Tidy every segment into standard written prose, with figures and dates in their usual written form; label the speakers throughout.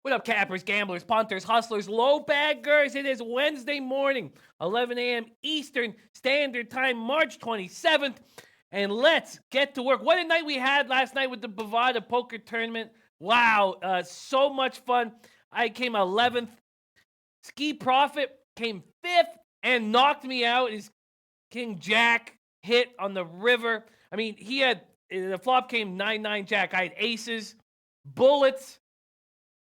Speaker 1: What up, cappers, gamblers, punters, hustlers, low baggers? It is Wednesday morning, 11 a.m. Eastern Standard Time, March 27th. And let's get to work. What a night we had last night with the Bovada Poker Tournament. Wow, so much fun. I came 11th. Ski Profit came 5th and knocked me out. His King Jack hit on the river. I mean, he had, the flop came 9-9 Jack. I had aces, bullets,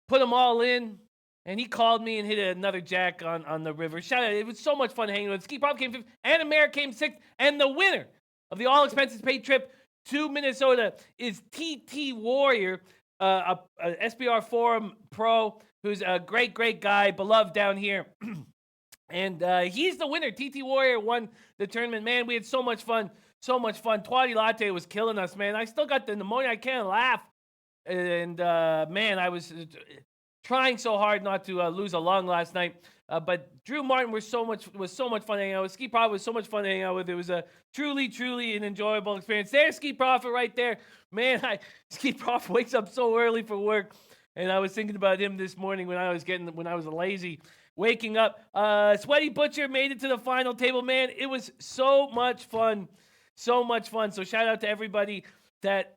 Speaker 1: put them all in, and he called me and hit another jack on the river. Shout out. It was so much fun hanging with Ski Prop came 5th, and America came 6th, and the winner of the all expenses paid trip to Minnesota is TT Warrior, a SBR Forum pro who's a great guy, beloved down here. And he's the winner. TT Warrior won the tournament. Man, we had so much fun. Twatty Latte was killing us, man. I still got the pneumonia. I can't laugh. And man, I was trying so hard not to lose a lung last night. But Drew Martin was so much fun hanging out with. Ski Profit was so much fun hanging out with. It was a truly an enjoyable experience. There's Ski Profit right there, man. Ski Profit wakes up so early for work, and I was thinking about him this morning when I was lazy. Waking up, Sweaty Butcher made it to the final table. Man, it was so much fun. So shout out to everybody that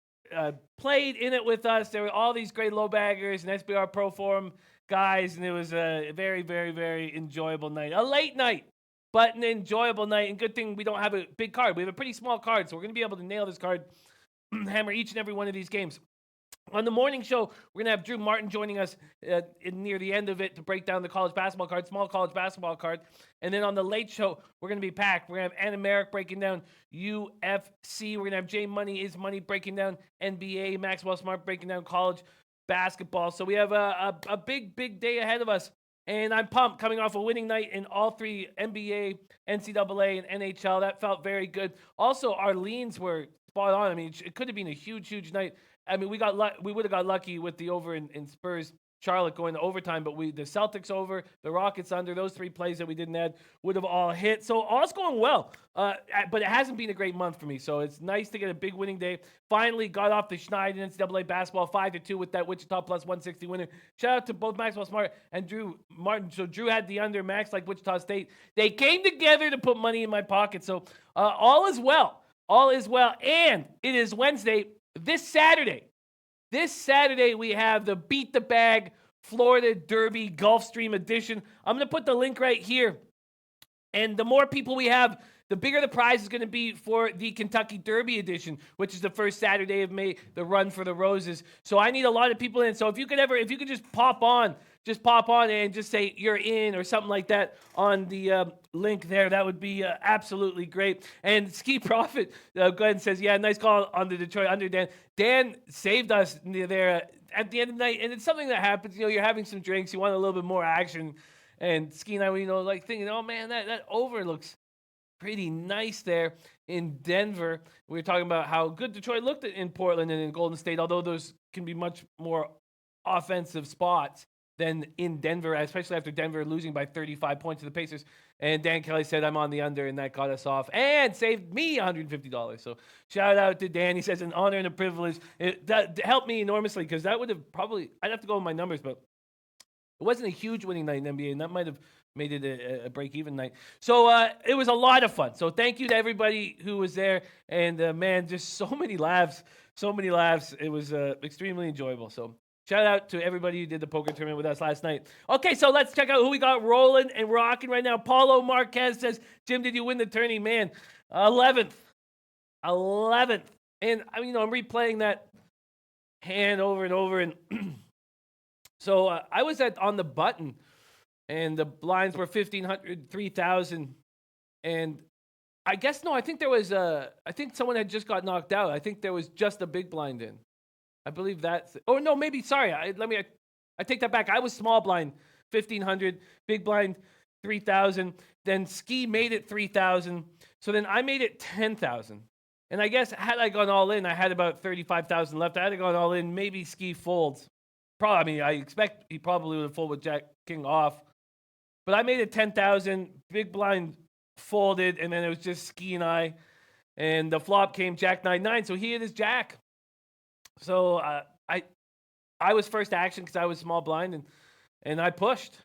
Speaker 1: played in it with us. There were all these great low baggers and SBR Pro Forum guys, and it was a very enjoyable night. A late night, but an enjoyable night. And good thing we don't have a big card. We have a pretty small card, so we're going to be able to nail this card, hammer each and every one of these games. On the morning show, we're going to have Drew Martin joining us near the end of it to break down the college basketball card, small college basketball card. And then on the late show, we're going to be packed. We're going to have Anna Merrick breaking down UFC. We're going to have Jay Money is Money breaking down NBA, Maxwell Smart breaking down college basketball. So we have a big day ahead of us. And I'm pumped coming off a winning night in all three NBA, NCAA, and NHL. That felt very good. Also, our leans were spot on. I mean, it could have been a huge night. I mean, we would have got lucky with the over in Spurs Charlotte going to overtime, but the Celtics over, the Rockets under, those three plays that we didn't add would have all hit. So all's going well, but it hasn't been a great month for me. So it's nice to get a big winning day. Finally got off the schneid in NCAA basketball 5-2 with that Wichita plus 160 winner. Shout out to both Maxwell Smart and Drew Martin. So Drew had the under, Max like Wichita State. They came together to put money in my pocket. So all is well. And it is Wednesday. This Saturday, we have the Beat the Bag Florida Derby Gulfstream edition. I'm going to put the link right here. And the more people we have, the bigger the prize is going to be for the Kentucky Derby edition, which is the first Saturday of May, the Run for the Roses. So I need a lot of people in. So if you could just pop on and just say you're in or something like that on the link there, that would be absolutely great. And Ski Profit go ahead and says, yeah, nice call on the Detroit under, Dan. Dan saved us there at the end of the night, and it's something that happens. You're having some drinks, you want a little bit more action, and Ski and I were, thinking, oh man, that over looks pretty nice there in Denver. We were talking about how good Detroit looked in Portland and in Golden State, although those can be much more offensive spots than in Denver, especially after Denver losing by 35 points to the Pacers. And Dan Kelly said, I'm on the under, and that got us off and saved me $150. So shout out to Dan. He says, an honor and a privilege. That helped me enormously, because that would have I'd have to go with my numbers, but it wasn't a huge winning night in NBA, and that might have made it a break-even night. So it was a lot of fun. So thank you to everybody who was there. And, man, just so many laughs. It was extremely enjoyable. So shout out to everybody who did the poker tournament with us last night. Okay, so let's check out who we got rolling and rocking right now. Paulo Marquez says, Jim, did you win the tourney? Man, 11th. And, I'm replaying that hand over and over. And so I was on the button, and the blinds were 1,500, 3,000. And I guess, no, I think I think someone had just got knocked out. I think there was just a big blind in. I believe that's, oh no, maybe, sorry. I take that back. I was small blind, 1,500, big blind, 3,000. Then Ski made it 3,000. So then I made it 10,000. And I guess had I gone all in, I had about 35,000 left. I had gone all in, maybe Ski folds. Probably, I expect he probably would have folded with Jack King off. But I made it 10,000, big blind folded, and then it was just Ski and I. And the flop came Jack 9-9, so he hit his Jack. So I I was first action because I was small blind, and I pushed.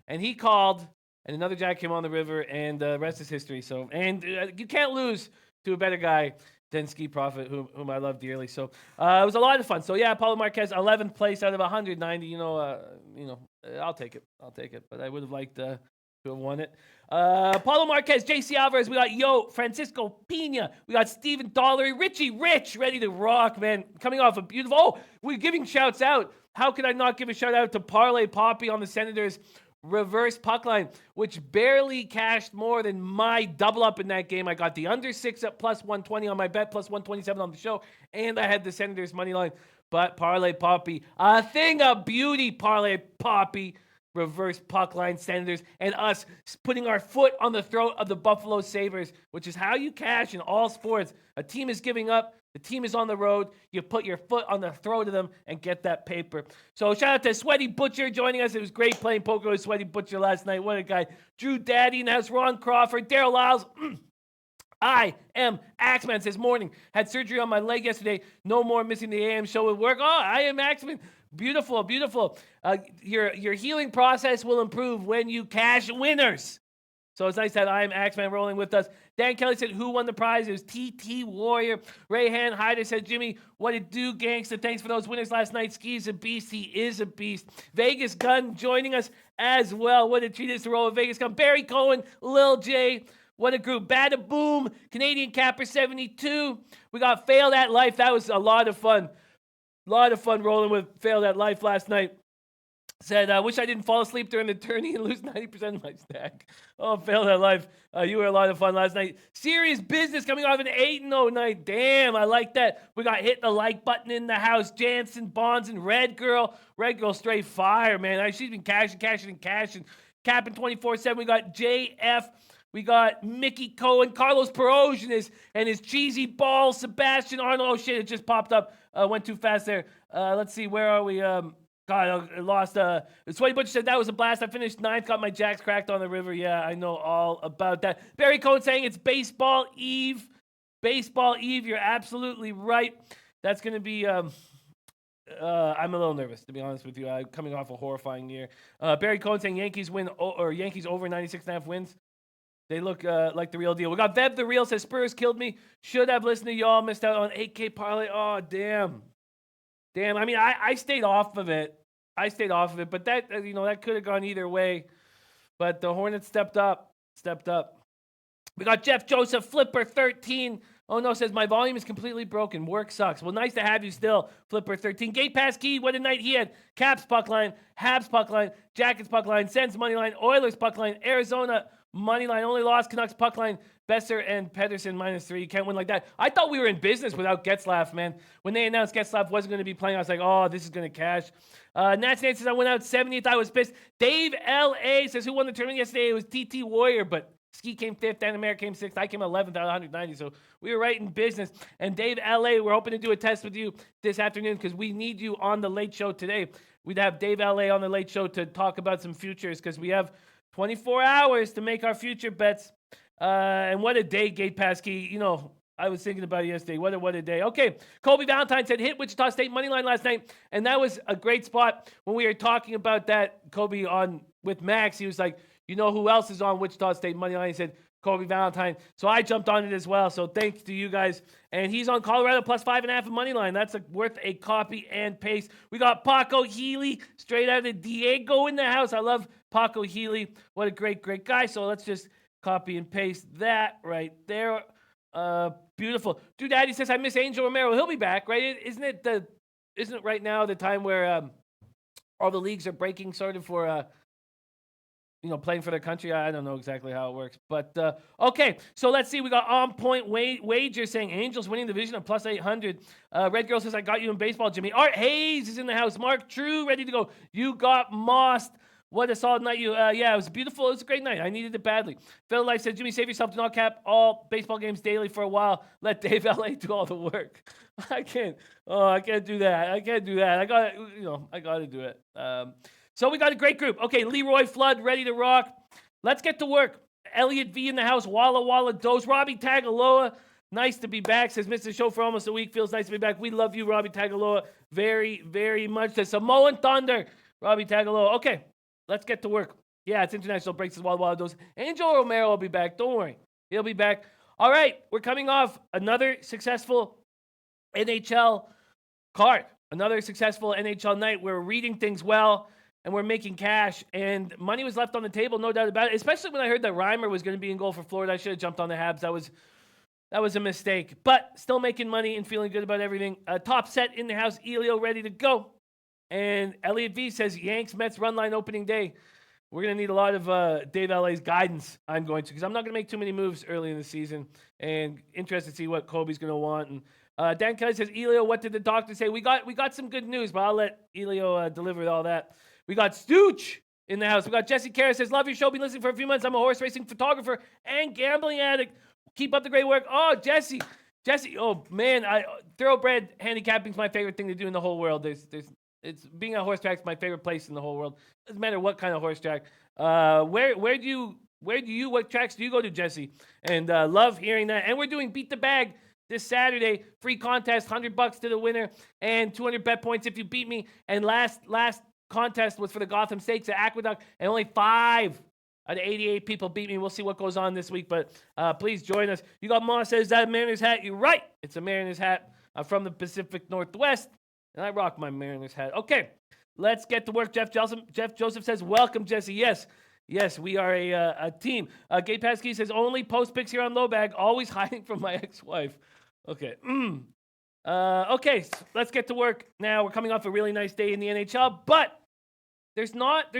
Speaker 1: And he called, and another jack came on the river, and the rest is history. So, and you can't lose to a better guy than Ski Prophet, whom I love dearly. So it was a lot of fun. So yeah, Paulo Marquez, 11th place out of 190. I'll take it. But I would have liked to have won it. Paulo Marquez, JC Alvarez, we got Francisco Pina, we got Steven Dollery, Richie Rich, ready to rock, man. Coming off a beautiful. Oh, we're giving shouts out. How could I not give a shout out to Parlay Poppy on the Senators reverse puck line, which barely cashed more than my double up in that game. I got the under 6 at plus 120 on my bet, plus 127 on the show, and I had the Senators money line. But Parlay Poppy, a thing of beauty, Parlay Poppy, reverse puck line Senators, and us putting our foot on the throat of the Buffalo Sabres, which is how you cash in all sports. A team is giving up. The team is on the road. You put your foot on the throat of them and get that paper. So shout out to Sweaty Butcher joining us. It was great playing poker with Sweaty Butcher last night. What a guy. Drew Daddy in the house. Ron Crawford. Daryl Lyles. I am Axeman. Says morning. Had surgery on my leg yesterday. No more missing the AM show at work. Oh, I am Axeman. Beautiful, beautiful. Your healing process will improve when you cash winners. So it's nice that I am Axeman rolling with us. Dan Kelly said, who won the prize? It was TT Warrior. Rayhan Hyder said, Jimmy, what it do, gangster? Thanks for those winners last night. Ski's a beast. He is a beast. Vegas Gun joining us as well. What a treat it is to roll with Vegas Gun. Barry Cohen, Lil J. What a group. Bada Boom. Canadian Capper 72. We got Failed at Life. That was a lot of fun. A lot of fun rolling with Failed at Life last night. Said, I wish I didn't fall asleep during the tourney and lose 90% of my stack. Oh, Failed at Life. You were a lot of fun last night. Serious Business coming off an 8-0 night. Damn, I like that. We got Hit the Like button in the house. Jansen, Bonds, and Red Girl. Red Girl straight fire, man. She's been cashing. Capping 24/7. We got JF. We got Mickey Cohen, Carlos Perosian and his cheesy ball, Sebastian Arnold. Oh, shit, it just popped up. Went too fast there. Let's see, where are we? God, I lost. Sweaty Butcher said that was a blast. I finished 9th, got my jacks cracked on the river. Yeah, I know all about that. Barry Cohen saying it's Baseball Eve. Baseball Eve, you're absolutely right. That's going to be... I'm a little nervous, to be honest with you. I'm coming off a horrifying year. Barry Cohen saying Yankees over 96.5 wins. They look like the real deal. We got Vev the Real says Spurs killed me. Should have listened to y'all. Missed out on 8K parlay. Oh, damn. I mean, I stayed off of it. But that, that could have gone either way. But the Hornets stepped up. We got Jeff Joseph, Flipper 13. Oh no, says my volume is completely broken. Work sucks. Well, nice to have you still, Flipper 13. Gate Pass Key, what a night he had. Caps puck line, Habs puck line, Jackets puck line, Sens money line, Oilers puck line, Arizona money line, only lost Canucks puck line, Besser and Pedersen -3. You can't win like that. I thought we were in business without Getzlaff, man. When they announced Getzlaff wasn't going to be playing, I was like, oh, this is going to cash. Nats Nate says I went out 70th. I was pissed. Dave L.A. says who won the tournament yesterday? It was TT Warrior, but Ski came 5th, Dan America came 6th. I came 11th out of 190, so we were right in business. And Dave L.A., we're hoping to do a test with you this afternoon because we need you on the Late Show today. We'd have Dave L.A. on the Late Show to talk about some futures because we have 24 hours to make our future bets. And what a day, Gate Pass Key. I was thinking about it yesterday. What a day. Okay, Kobe Valentine said hit Wichita State money line last night, and that was a great spot when we were talking about that. Kobe on with Max, he was like, you know who else is on Wichita State money line? He said Kobe Valentine. So I jumped on it as well. So thanks to you guys. And he's on Colorado plus 5.5 of money line. That's worth a copy and paste. We got Paco Healy straight out of Diego in the house. I love Paco Healy. What a great guy. So let's just copy and paste that right there. Beautiful. Dude, Daddy says I miss Angel Romero. He'll be back, right? Isn't it right now the time where all the leagues are breaking sort of for playing for their country? I don't know exactly how it works. But, okay. So let's see. We got On Point Wager saying Angels winning the division of plus 800. Red Girl says, I got you in baseball, Jimmy. Art Hayes is in the house. Mark True, ready to go. You got mossed. What a solid night. Yeah, it was beautiful. It was a great night. I needed it badly. Phil Life said, Jimmy, save yourself. Do not cap all baseball games daily for a while. Let Dave L.A. do all the work. I can't do that. I got to do it. So we got a great group. Okay, Leroy Flood, ready to rock. Let's get to work. Elliot V in the house. Walla Walla Dose. Robbie Tagaloa. Nice to be back. Says, missed the show for almost a week. Feels nice to be back. We love you, Robbie Tagaloa, very, very much. Says Samoan Thunder, Robbie Tagaloa. Okay, let's get to work. Yeah, it's international breaks as well. Those. Angel Romero will be back. Don't worry. He'll be back. All right, we're coming off another successful NHL card. Another successful NHL night. We're reading things well, and we're making cash. And money was left on the table, no doubt about it. Especially when I heard that Reimer was going to be in goal for Florida. I should have jumped on the Habs. That was a mistake. But still making money and feeling good about everything. Top set in the house. Elio ready to go. And Elliot V says, Yanks Mets run line opening day. We're going to need a lot of Dave LA's guidance, I'm going to, because I'm not going to make too many moves early in the season. And interested to see what Kobe's going to want. And Dan Kelly says, Elio, what did the doctor say? We got some good news, but I'll let Elio deliver all that. We got Stooch in the house. We got Jesse Karras says, love your show. Been listening for a few months. I'm a horse racing photographer and gambling addict. Keep up the great work. Oh, Jesse. Oh man, thoroughbred handicapping is my favorite thing to do in the whole world. It's being a horse track is my favorite place in the whole world. Doesn't matter what kind of horse track. What tracks do you go to, Jesse? And love hearing that. And we're doing Beat the Bag this Saturday. Free contest, $100 to the winner, and 200 bet points if you beat me. And last contest was for the Gotham Stakes at Aqueduct, and only 5 out of 88 people beat me. We'll see what goes on this week, but please join us. You got Moss says, is that a Mariners hat? You're right. It's a Mariners hat. I'm from the Pacific Northwest, and I rock my Mariners hat. Okay, let's get to work. Jeff Joseph says, welcome, Jesse. Yes, we are a team. Gabe Paskey says, only post pics here on Low Bag, always hiding from my ex-wife. Okay. Okay, so let's get to work. Now, we're coming off a really nice day in the NHL, but there's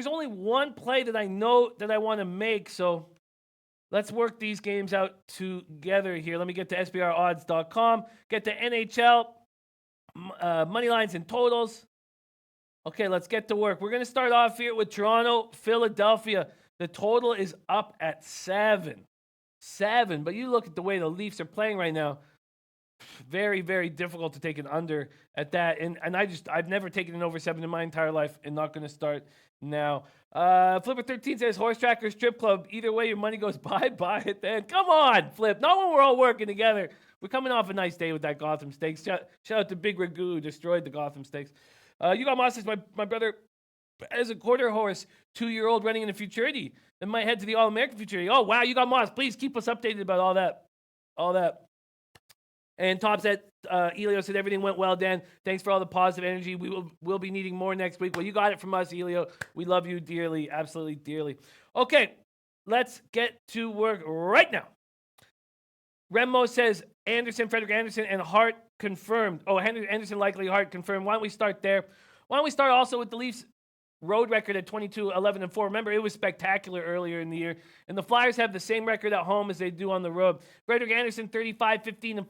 Speaker 1: only one play that I know that I want to make, so let's work these games out together here. Let me get to SBRodds.com, get to NHL, money lines and totals. Okay, let's get to work. We're going to start off here with Toronto, Philadelphia. The total is up at 7, but you look at the way the Leafs are playing right now. Very, very difficult to take an under at that. And I've never taken an over 7 in my entire life and not going to start now. Flipper13 says, Horse Tracker Strip Club. Either way, your money goes bye-bye at the end. Come on, Flip. Not when we're all working together. We're coming off a nice day with that Gotham Stakes. Shout out to Big Ragu who destroyed the Gotham Stakes. You got Moss says, my brother has a quarter horse, 2-year-old running in a futurity. Then might head to the All-American futurity. Oh, wow, you got Moss. Please keep us updated about all that. And Top said, Elio said, everything went well, Dan. Thanks for all the positive energy. We'll be needing more next week. Well, you got it from us, Elio. We love you dearly, absolutely dearly. Okay, let's get to work right now. Remo says, Frederick Anderson, and Hart confirmed. Oh, Anderson likely, Hart confirmed. Why don't we start there? Why don't we start also with the Leafs' road record at 22-11-4. Remember, it was spectacular earlier in the year. And the Flyers have the same record at home as they do on the road. Frederick Anderson, 35-15-5,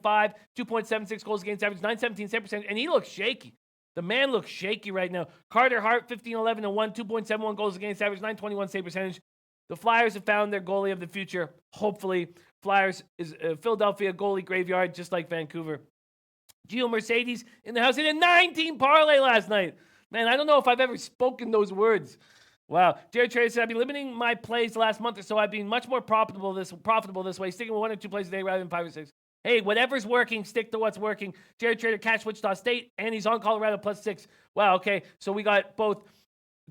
Speaker 1: 2.76 goals against average, 917 save percentage, and he looks shaky. The man looks shaky right now. Carter Hart, 15-11-1, 2.71 goals against average, 921 save percentage. The Flyers have found their goalie of the future. Hopefully, Flyers is Philadelphia goalie graveyard, just like Vancouver. Gio Mercedes in the house. He did a 19 parlay last night. Man, I don't know if I've ever spoken those words. Wow. Jared Trader said, I've been limiting my plays the last month or so. I've been much more profitable this way, sticking with 1 or 2 plays a day rather than 5 or 6. Hey, whatever's working, stick to what's working. Jared Trader, catch Wichita State, and he's on Colorado +6. Wow, okay. So we got both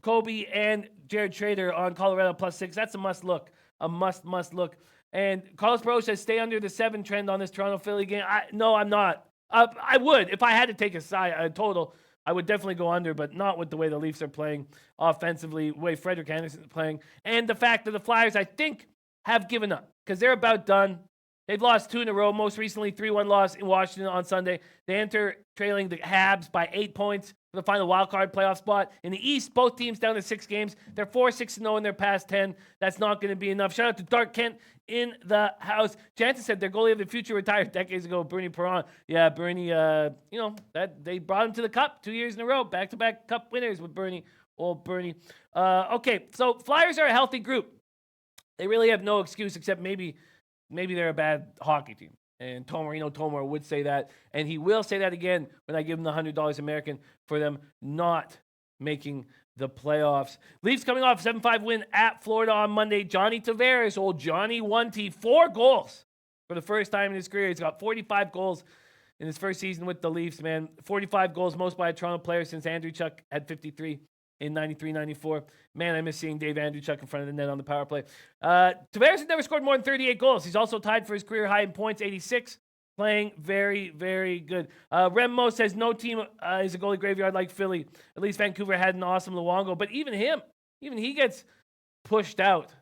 Speaker 1: Kobe and Jared Trader on Colorado +6. That's a must look. A must look. And Carlos Pro says, stay under the 7 trend on this Toronto-Philly game. No, I'm not. I would. If I had to take a total, I would definitely go under, but not with the way the Leafs are playing offensively, the way Frederick Anderson is playing, and the fact that the Flyers, I think, have given up because they're about done. They've lost 2 in a row, most recently 3-1 loss in Washington on Sunday. They enter trailing the Habs by 8 points for the final wildcard playoff spot. In the East, both teams down to 6 games. They're 4-6-0 in their past 10. That's not going to be enough. Shout out to Dark Kent in the house. Jansen said their goalie of the future retired decades ago, Bernie Perron. Yeah, Bernie, that they brought him to the Cup 2 years in a row. Back-to-back Cup winners with Bernie. Old Bernie. Okay, so Flyers are a healthy group. They really have no excuse except maybe they're a bad hockey team. And Tomar would say that. And he will say that again when I give him the $100 American for them not making the playoffs. Leafs coming off a 7-5 win at Florida on Monday. Johnny Tavares, old Johnny 1T, 4 goals for the first time in his career. He's got 45 goals in his first season with the Leafs, man. 45 goals, most by a Toronto player since Andreychuk had 53 in 93-94. Man, I miss seeing Dave Andreychuk in front of the net on the power play. Tavares has never scored more than 38 goals. He's also tied for his career high in points, 86. Playing very, very good. Remmo says no team is a goalie graveyard like Philly. At least Vancouver had an awesome Luongo. But even he gets pushed out.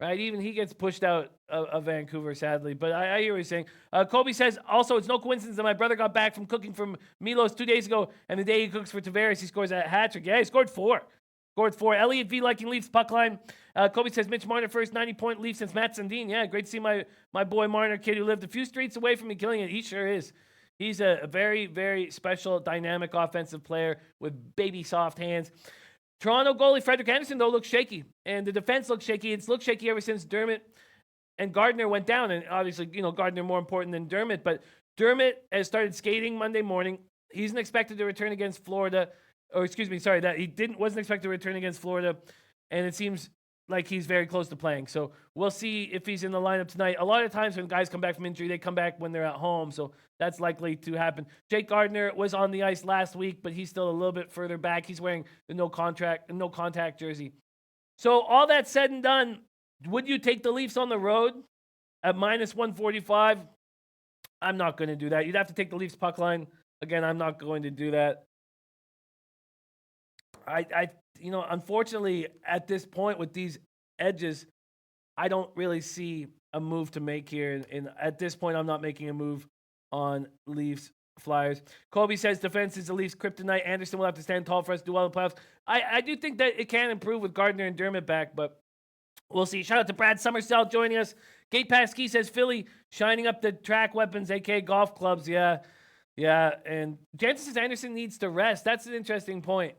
Speaker 1: Right? Even he gets pushed out of Vancouver, sadly. But I hear what he's saying. Kobe says, also, it's no coincidence that my brother got back from cooking from Milos 2 days ago, and the day he cooks for Tavares, he scores a hat trick. Yeah, he scored 4. Elliot V. liking Leafs puck line. Kobe says, Mitch Marner first 90-point Leaf since Matt Sundin. Yeah, great to see my boy Marner, kid who lived a few streets away from me, killing it. He sure is. He's a very, very special, dynamic offensive player with baby soft hands. Toronto goalie Frederik Andersen, though, looks shaky. And the defense looks shaky. It's looked shaky ever since Dermott and Gardner went down. And obviously, Gardner more important than Dermott. But Dermott has started skating Monday morning. He's not expected to return against Florida. That he wasn't expected to return against Florida. And it seems like he's very close to playing. So we'll see if he's in the lineup tonight. A lot of times when guys come back from injury, they come back when they're at home. So that's likely to happen. Jake Gardner was on the ice last week, but he's still a little bit further back. He's wearing the no contact jersey. So all that said and done, would you take the Leafs on the road at minus 145? I'm not going to do that. You'd have to take the Leafs puck line. Again, I'm not going to do that. Unfortunately, at this point with these edges, I don't really see a move to make here. And at this point, I'm not making a move on Leafs Flyers. Kobe says defense is the Leafs kryptonite. Anderson will have to stand tall for us to do well in the playoffs. I do think that it can improve with Gardner and Dermott back, but we'll see. Shout out to Brad Summersell joining us. Gate Pasky says Philly shining up the track weapons, aka golf clubs. Yeah. And Jansen says Anderson needs to rest. That's an interesting point.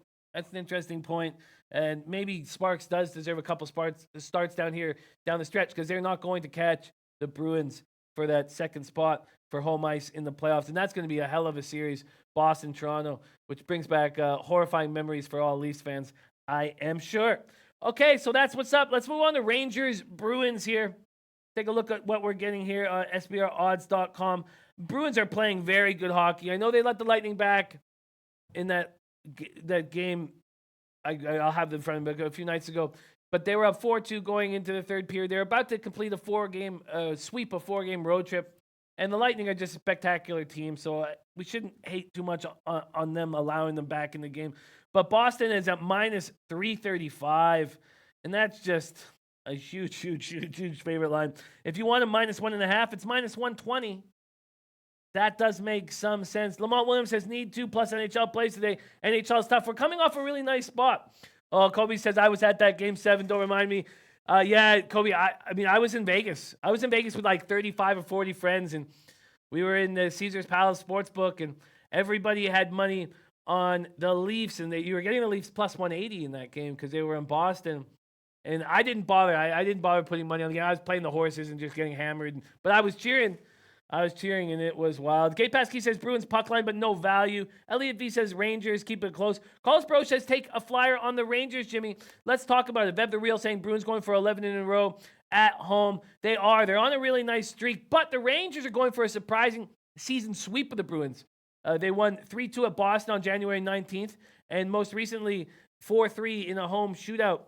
Speaker 1: And maybe Sparks does deserve a couple starts down the stretch, because they're not going to catch the Bruins for that second spot for home ice in the playoffs. And that's going to be a hell of a series, Boston-Toronto, which brings back horrifying memories for all Leafs fans, I am sure. Okay, so that's what's up. Let's move on to Rangers-Bruins here. Take a look at what we're getting here on SBRodds.com. Bruins are playing very good hockey. I know they let the Lightning back in that game. I'll have them in front of me a few nights ago, but they were up 4-2 going into the third period. They're about to complete a 4-game road trip, and the Lightning are just a spectacular team, so we shouldn't hate too much on them allowing them back in the game. But Boston is at minus 335, and that's just a huge favorite line. If you want a minus 1.5, it's minus 120. That does make some sense. Lamont Williams says need 2+ NHL plays today. NHL stuff. We're coming off a really nice spot. Oh, Kobe says I was at that Game 7. Don't remind me. Yeah, Kobe. I was in Vegas. I was in Vegas with like 35 or 40 friends, and we were in the Caesars Palace Sportsbook, and everybody had money on the Leafs, and you were getting the Leafs plus 180 in that game because they were in Boston. And I didn't bother. I didn't bother putting money on the game. I was playing the horses and just getting hammered. But I was cheering. And it was wild. Gate Pasky says Bruins puck line, but no value. Elliot V says Rangers, keep it close. Carlos Bro says take a flyer on the Rangers, Jimmy. Let's talk about it. Vev the Real saying Bruins going for 11 in a row at home. They're on a really nice streak, but the Rangers are going for a surprising season sweep of the Bruins. They won 3-2 at Boston on January 19th, and most recently 4-3 in a home shootout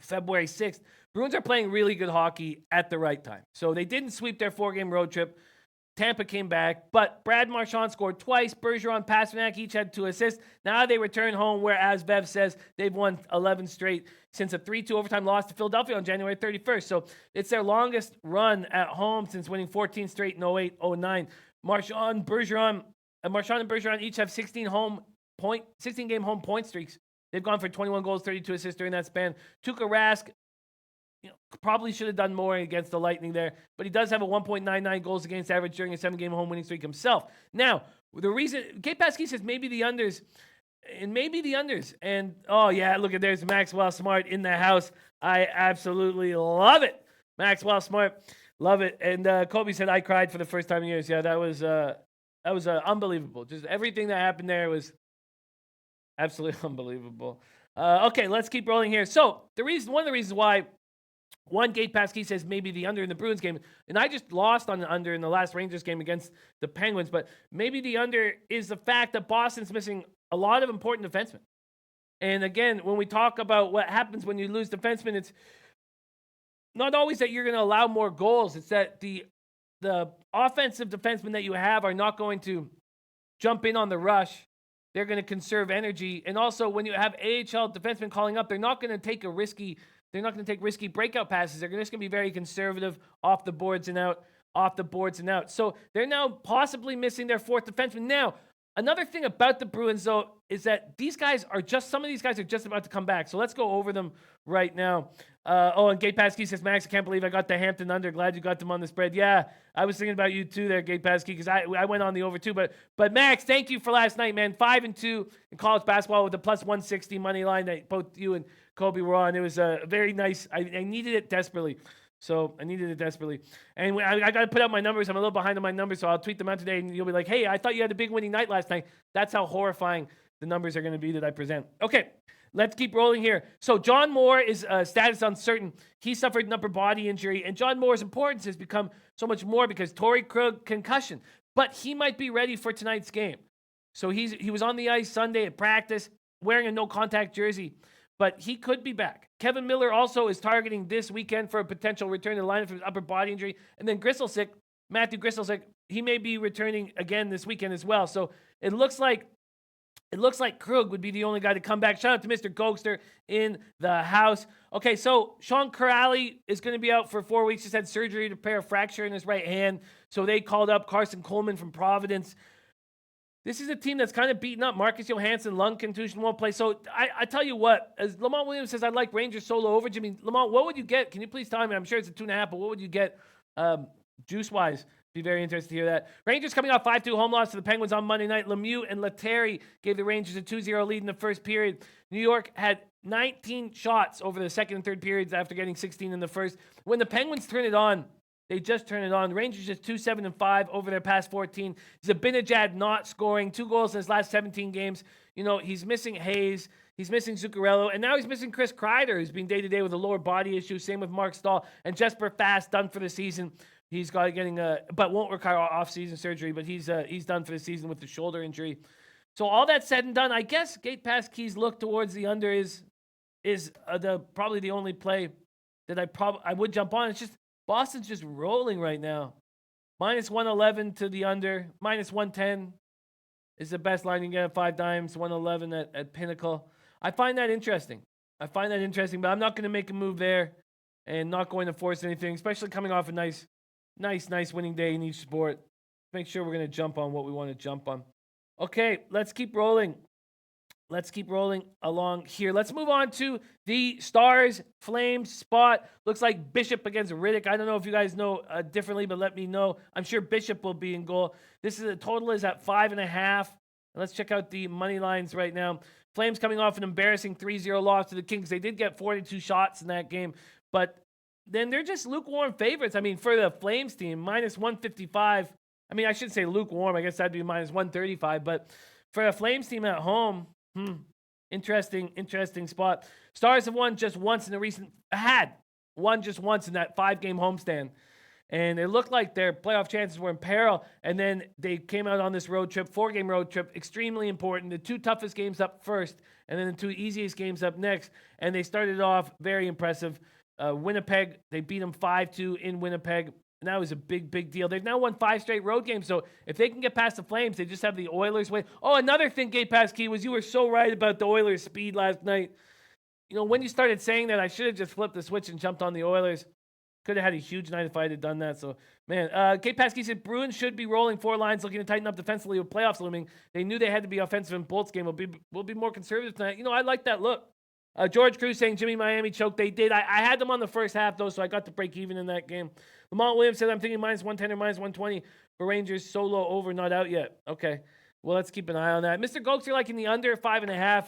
Speaker 1: February 6th. Bruins are playing really good hockey at the right time. So they didn't sweep their 4-game road trip. Tampa came back, but Brad Marchand scored twice. Bergeron, Pasternak each had 2 assists. Now they return home, whereas Bev says they've won 11 straight since a 3-2 overtime loss to Philadelphia on January 31st. So it's their longest run at home since winning 14 straight in 08-09. Marchand and Bergeron each have 16-game home point streaks. They've gone for 21 goals, 32 assists during that span. Tuukka Rask, probably should have done more against the Lightning there, but he does have a 1.99 goals against average during a 7-game home winning streak himself. Now, the reason Kate Pasky says maybe the unders, and oh yeah, look at there's Maxwell Smart in the house. I absolutely love it. Maxwell Smart, love it. And Kobe said I cried for the first time in years. Yeah, that was unbelievable. Just everything that happened there was absolutely unbelievable. Okay, let's keep rolling here. So one of the reasons why One Gate Passkey says maybe the under in the Bruins game. And I just lost on the under in the last Rangers game against the Penguins. But maybe the under is the fact that Boston's missing a lot of important defensemen. And again, when we talk about what happens when you lose defensemen, it's not always that you're going to allow more goals. It's that the offensive defensemen that you have are not going to jump in on the rush. They're going to conserve energy. And also, when you have AHL defensemen calling up, they're not going to take risky breakout passes. They're just going to be very conservative off the boards and out. So they're now possibly missing their fourth defenseman. Now, another thing about the Bruins, though, is that some of these guys are just about to come back. So let's go over them right now. And Gate Passkey says, Max, I can't believe I got the Hampton under. Glad you got them on the spread. Yeah, I was thinking about you too there, Gate Passkey, because I went on the over too. But Max, thank you for last night, man. 5-2 in college basketball with the plus 160 money line that both you and Kobe were on. It was very nice. I needed it desperately. And I got to put out my numbers. I'm a little behind on my numbers, so I'll tweet them out today, and you'll be like, hey, I thought you had a big winning night last night. That's how horrifying the numbers are going to be that I present. Okay, let's keep rolling here. So John Moore is status uncertain. He suffered an upper body injury, and John Moore's importance has become so much more because Torrey Krug concussion. But he might be ready for tonight's game. So he was on the ice Sunday at practice wearing a no-contact jersey, but he could be back. Kevin Miller also is targeting this weekend for a potential return to the lineup for his upper body injury. And then Matthew Grizzlies, he may be returning again this weekend as well. So it looks like Krug would be the only guy to come back. Shout out to Mr. Gokster in the house. Okay, so Sean Corrali is going to be out for 4 weeks. Just had surgery to repair a fracture in his right hand. So they called up Carson Coleman from Providence. This is a team that's kind of beaten up. Marcus Johansson, lung contusion, won't play. So I tell you what, as Lamont Williams says, I'd like Rangers solo over. Jimmy, Lamont, what would you get? Can you please tell me? I'm sure it's a 2.5, but what would you get juice-wise? Be very interested to hear that. Rangers coming off 5-2 home loss to the Penguins on Monday night. Lemieux and Lettieri gave the Rangers a 2-0 lead in the first period. New York had 19 shots over the second and third periods after getting 16 in the first. When the Penguins turn it on, they just turn it on. The Rangers just 2-7-5 over their past 14. Zibanejad not scoring 2 goals in his last 17 games. You know, he's missing Hayes. He's missing Zuccarello. And now he's missing Chris Kreider, who's been day-to-day with a lower body issue. Same with Mark Stahl. And Jesper Fast done for the season. He's but won't require off-season surgery. But he's done for the season with the shoulder injury. So all that said and done, I guess Gate Pass Key's look towards the under is probably the only play that I would jump on. It's just Boston's just rolling right now. Minus 111 to the under. Minus 110 is the best line you can get at 5 dimes. 111 at Pinnacle. I find that interesting. But I'm not going to make a move there and not going to force anything, especially coming off a nice winning day in each sport. Make sure we're going to jump on what we want to jump on. Okay, let's keep rolling. Along here. Let's move on to the Stars Flames spot. Looks like Bishop against Riddick. I don't know if you guys know differently, but let me know. I'm sure Bishop will be in goal. The total is at 5.5. Let's check out the money lines right now. Flames coming off an embarrassing 3-0 loss to the Kings. They did get 42 shots in that game, but then they're just lukewarm favorites. I mean, for the Flames team, minus 155. I mean, I should say lukewarm. I guess that'd be minus 135. But for a Flames team at home, interesting spot. Stars have won just once in that 5-game homestand. And it looked like their playoff chances were in peril. And then they came out on this road trip, 4-game road trip, extremely important. The 2 toughest games up first, and then the 2 easiest games up next. And they started off very impressive. Winnipeg, they beat them 5-2 in Winnipeg. And that was a big deal. They've now won 5 straight road games. So if they can get past the Flames, they just have the Oilers win. Oh, another thing, Gate Pass Key, was you were so right about the Oilers' speed last night. You know, when you started saying that, I should have just flipped the switch and jumped on the Oilers. Could have had a huge night if I had done that. So, man, Gate Pass Key said Bruins should be rolling 4 lines, looking to tighten up defensively with playoffs looming. They knew they had to be offensive in Bolt's game. We'll be more conservative tonight. You know, I like that look. George Cruz saying Jimmy Miami choked. They did. I had them on the first half, though, so I got to break even in that game. Lamont Williams said, I'm thinking minus 110 or minus 120 for Rangers. Solo over, not out yet. Okay. Well, let's keep an eye on that. Mr. Gokes, you're liking the under 5.5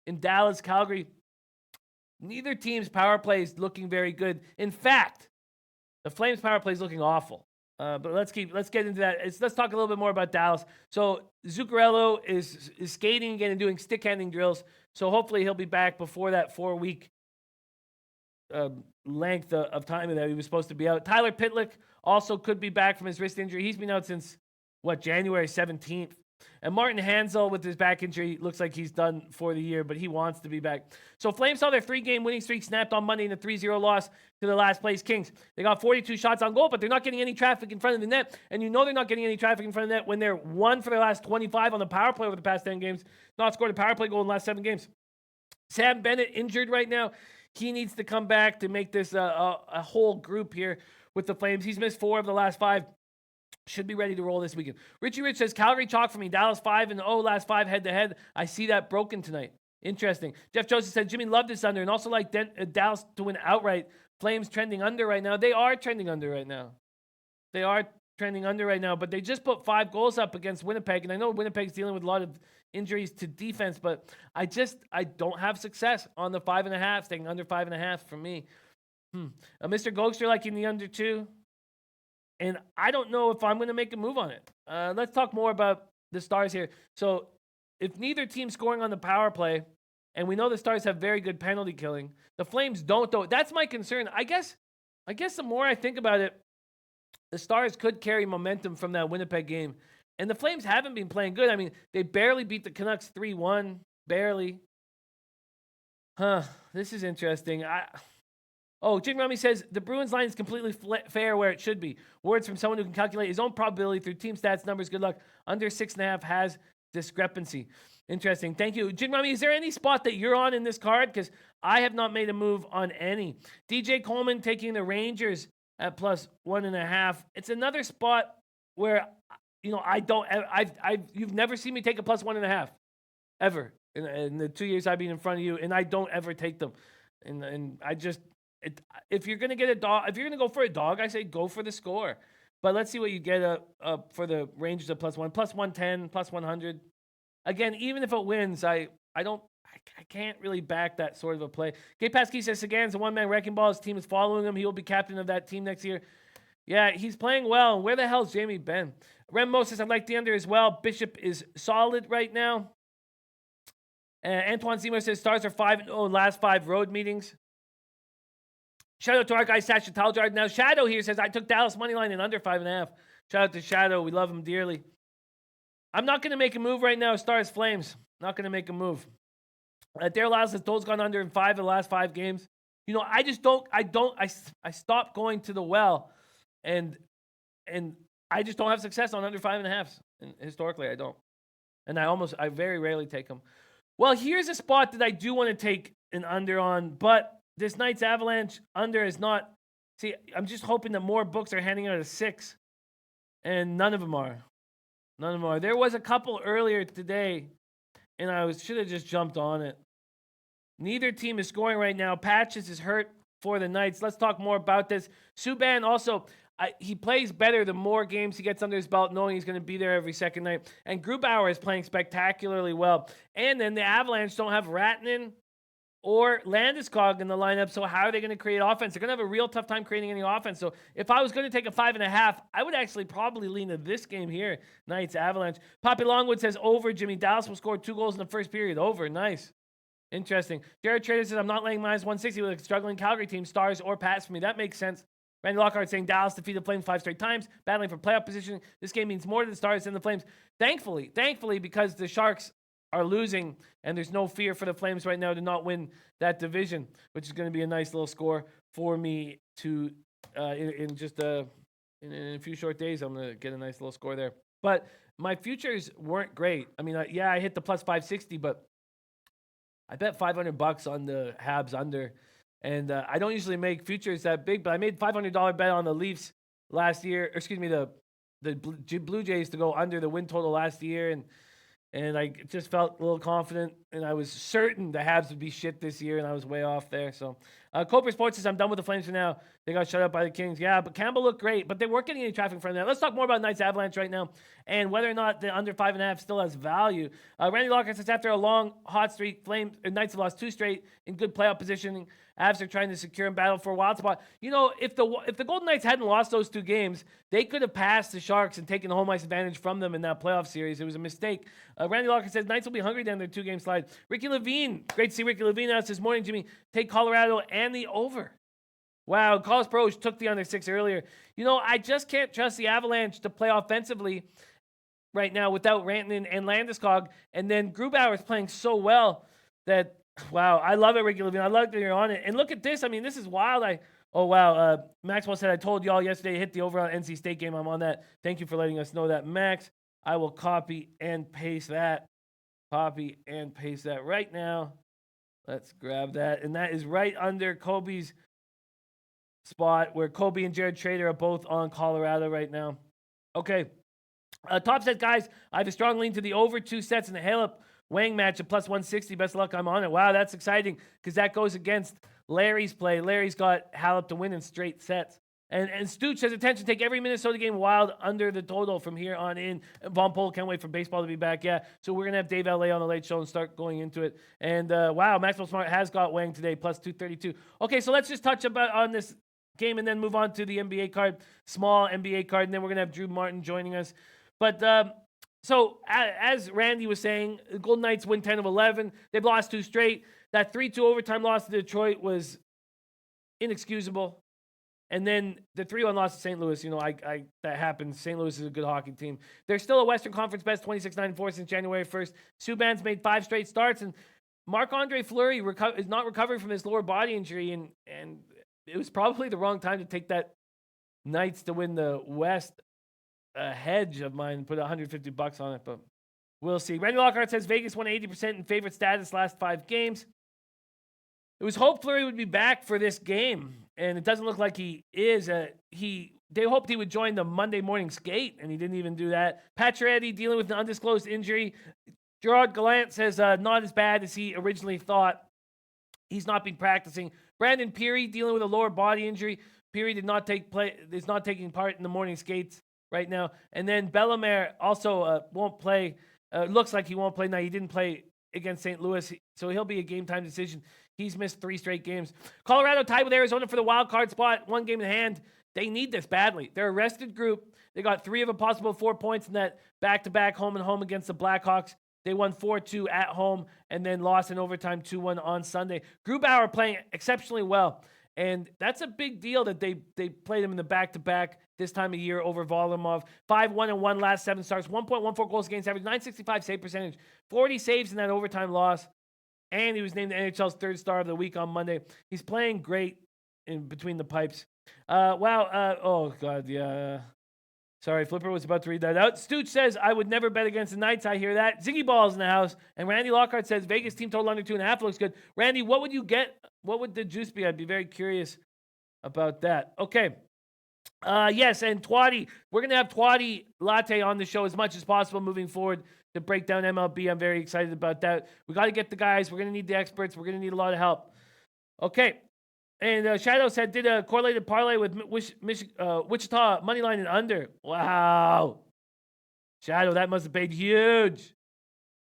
Speaker 1: in Dallas, Calgary. Neither team's power play is looking very good. In fact, the Flames power play is looking awful. But let's get into that. Let's talk a little bit more about Dallas. So Zuccarello is skating again and doing stick handling drills. So hopefully he'll be back before that 4-week length of time that he was supposed to be out. Tyler Pitlick also could be back from his wrist injury. He's been out since, January 17th. And Martin Hansel with his back injury looks like he's done for the year, but he wants to be back. So Flames saw their 3-game winning streak snapped on Monday in a 3-0 loss to the last place Kings. They got 42 shots on goal, but they're not getting any traffic in front of the net. And you know they're not getting any traffic in front of the net when they're 1 for their last 25 on the power play over the past 10 games. Not scored a power play goal in the last 7 games. Sam Bennett injured right now. He needs to come back to make this a whole group here with the Flames. He's missed 4 of the last 5. Should be ready to roll this weekend. Richie Rich says, Calgary chalk for me. Dallas 5-0, last 5 head-to-head. I see that broken tonight. Interesting. Jeff Joseph said, Jimmy loved this under and also like Dallas to win outright. Flames trending under right now. They are trending under right now. But they just put 5 goals up against Winnipeg. And I know Winnipeg's dealing with a lot of injuries to defense, but I don't have success on the 5.5, staying under 5.5 for me. Mr. Gokster liking the under 2. And I don't know if I'm going to make a move on it. Let's talk more about the Stars here. So if neither team's scoring on the power play, and we know the Stars have very good penalty killing, the Flames don't, though. That's my concern. I guess the more I think about it, the Stars could carry momentum from that Winnipeg game. And the Flames haven't been playing good. I mean, they barely beat the Canucks 3-1. Barely. This is interesting. Jim Rummy says, the Bruins line is completely fair where it should be. Words from someone who can calculate his own probability through team stats numbers. Good luck. Under 6.5 has discrepancy. Interesting. Thank you. Jim Rummy, is there any spot that you're on in this card? Because I have not made a move on any. DJ Coleman taking the Rangers at plus 1.5. It's another spot where, you've never seen me take a plus 1.5. Ever. In the 2 years I've been in front of you, and I don't ever take them. And I just... if you're going to get a dog, if you're going to go for a dog, I say go for the score. But let's see what you get for the Rangers at plus 110, plus 100. Again, even if it wins, I can't really back that sort of a play. Gabe Pasky says Sagan's a one-man wrecking ball. His team is following him. He will be captain of that team next year. Yeah, he's playing well. Where the hell is Jamie Benn? Rem Moses, I like the under as well. Bishop is solid right now. Antoine Seymour says Stars are 5-0 last 5 road meetings. Shout out to our guy, Sasha Taljard. Now, Shadow here says, I took Dallas money line and under 5.5. Shout out to Shadow. We love him dearly. I'm not going to make a move right now. Stars Flames. Not going to make a move. Daryl Lyles says, Dole's gone under in 5 of the last 5 games. I just don't. I stopped going to the well. And I just don't have success on under 5.5. And historically, I don't. And I very rarely take them. Well, here's a spot that I do want to take an under on, but this night's Avalanche under is not. See, I'm just hoping that more books are handing out a 6, and none of them are. There was a couple earlier today, and I should have just jumped on it. Neither team is scoring right now. Patches is hurt for the Knights. Let's talk more about this. Subban also, he plays better the more games he gets under his belt, knowing he's going to be there every second night. And Grubauer is playing spectacularly well. And then the Avalanche don't have Ratnin or Landeskog in the lineup, so how are they going to create offense? They're going to have a real tough time creating any offense. So if I was going to take a 5.5, I would actually probably lean to this game here, Knights Avalanche. Poppy Longwood says over, Jimmy. Dallas will score 2 goals in the first period. Over, nice. Interesting. Jared Trader says, I'm not laying minus 160 with a struggling Calgary team, Stars or Pats for me. That makes sense. Randy Lockhart saying Dallas defeated the Flames 5 straight times, battling for playoff position. This game means more to the Stars than the Flames. Thankfully, because the Sharks are losing, and there's no fear for the Flames right now to not win that division, which is going to be a nice little score for me to in a few short days. I'm going to get a nice little score there. But my futures weren't great. I mean, I hit the plus 560, but I bet $500 on the Habs under, and I don't usually make futures that big, but I made $500 bet on the Leafs last year. The Blue Jays to go under the win total last year, and I just felt a little confident, and I was certain the Habs would be shit this year, and I was way off there. So, Cooper Sports says, I'm done with the Flames for now. They got shut up by the Kings. Yeah, but Campbell looked great, but they weren't getting any traffic from that. Let's talk more about Knights Avalanche right now, and whether or not the under 5.5 still has value. Randy Lockhart says, after a long, hot streak, Knights have lost 2 straight in good playoff positioning. Avs are trying to secure and battle for a wild spot. If the Golden Knights hadn't lost those 2 games, they could have passed the Sharks and taken the home ice advantage from them in that playoff series. It was a mistake. Randy Lockhart says Knights will be hungry down their 2-game slide. Ricky Levine, great to see Ricky Levine out this morning, Jimmy. Take Colorado and the over. Wow, Carlos Pro took the under 6 earlier. I just can't trust the Avalanche to play offensively right now without Rantanen and Landeskog. And then Grubauer is playing so well that, wow, I love it, Ricky Levine. I love that you're on it. And look at this. I mean, this is wild. Maxwell said, I told y'all yesterday, hit the over on NC State game. I'm on that. Thank you for letting us know that, Max. I will copy and paste that. Copy and paste that right now. Let's grab that. And that is right under Kobe's spot where Kobe and Jared Trader are both on Colorado right now. Okay. Top set, guys. I have a strong lean to the over 2 sets in the Halep Wang match at plus 160. Best of luck. I'm on it. Wow, that's exciting because that goes against Larry's play. Larry's got Halep to win in straight sets. And Stooch says, attention, take every Minnesota game wild under the total from here on in. Von Pol can't wait for baseball to be back. Yeah, so we're going to have Dave L.A. on the late show and start going into it. And wow, Maxwell Smart has got Wang today, plus 232. Okay, so let's just touch on this game and then move on to the NBA card, small NBA card, and then we're going to have Drew Martin joining us. But so as Randy was saying, the Golden Knights win 10 of 11. They've lost 2 straight. That 3-2 overtime loss to Detroit was inexcusable. And then the 3-1 loss to St. Louis, that happens. St. Louis is a good hockey team. They're still a Western Conference best, 26-9-4 since January 1st. Subban's made 5 straight starts, and Marc-Andre Fleury is not recovering from his lower body injury, and it was probably the wrong time to take that Knights to win the West hedge of mine and put $150 on it, but we'll see. Randy Lockhart says Vegas won 80% in favorite status last 5 games. It was hoped Fleury would be back for this game, and it doesn't look like he is. They hoped he would join the Monday morning skate, and he didn't even do that. Pacioretty dealing with an undisclosed injury. Gerard Gallant says not as bad as he originally thought. He's not been practicing. Brandon Peary dealing with a lower body injury. Peary is not taking part in the morning skates right now. And then Bellemare also won't play. Looks like he won't play now. He didn't play against St. Louis, so he'll be a game-time decision. He's missed 3 straight games. Colorado tied with Arizona for the wild card spot. 1 game in hand. They need this badly. They're a rested group. They got 3 of a possible 4 points in that back-to-back home and home against the Blackhawks. They won 4-2 at home and then lost in overtime 2-1 on Sunday. Grubauer playing exceptionally well. And that's a big deal that they played him in the back-to-back this time of year over Varlamov. 5-1-1 last 7 starts. 1.14 goals against average. .965 save percentage. 40 saves in that overtime loss. And he was named the NHL's 3rd star of the week on Monday. He's playing great in between the pipes. Oh, God, yeah. Sorry, Flipper was about to read that out. Stooch says, I would never bet against the Knights. I hear that. Ziggy Ball's in the house. And Randy Lockhart says, Vegas team total under 2.5 looks good. Randy, what would you get? What would the juice be? I'd be very curious about that. Okay. Yes, and Twatty. We're going to have Twatty Latte on the show as much as possible moving forward to break down MLB. I'm very excited about that. We got to get the guys. We're going to need the experts. We're going to need a lot of help. Okay. And Shadow said, did a correlated parlay with Wichita moneyline and under. Wow. Shadow, that must have paid huge.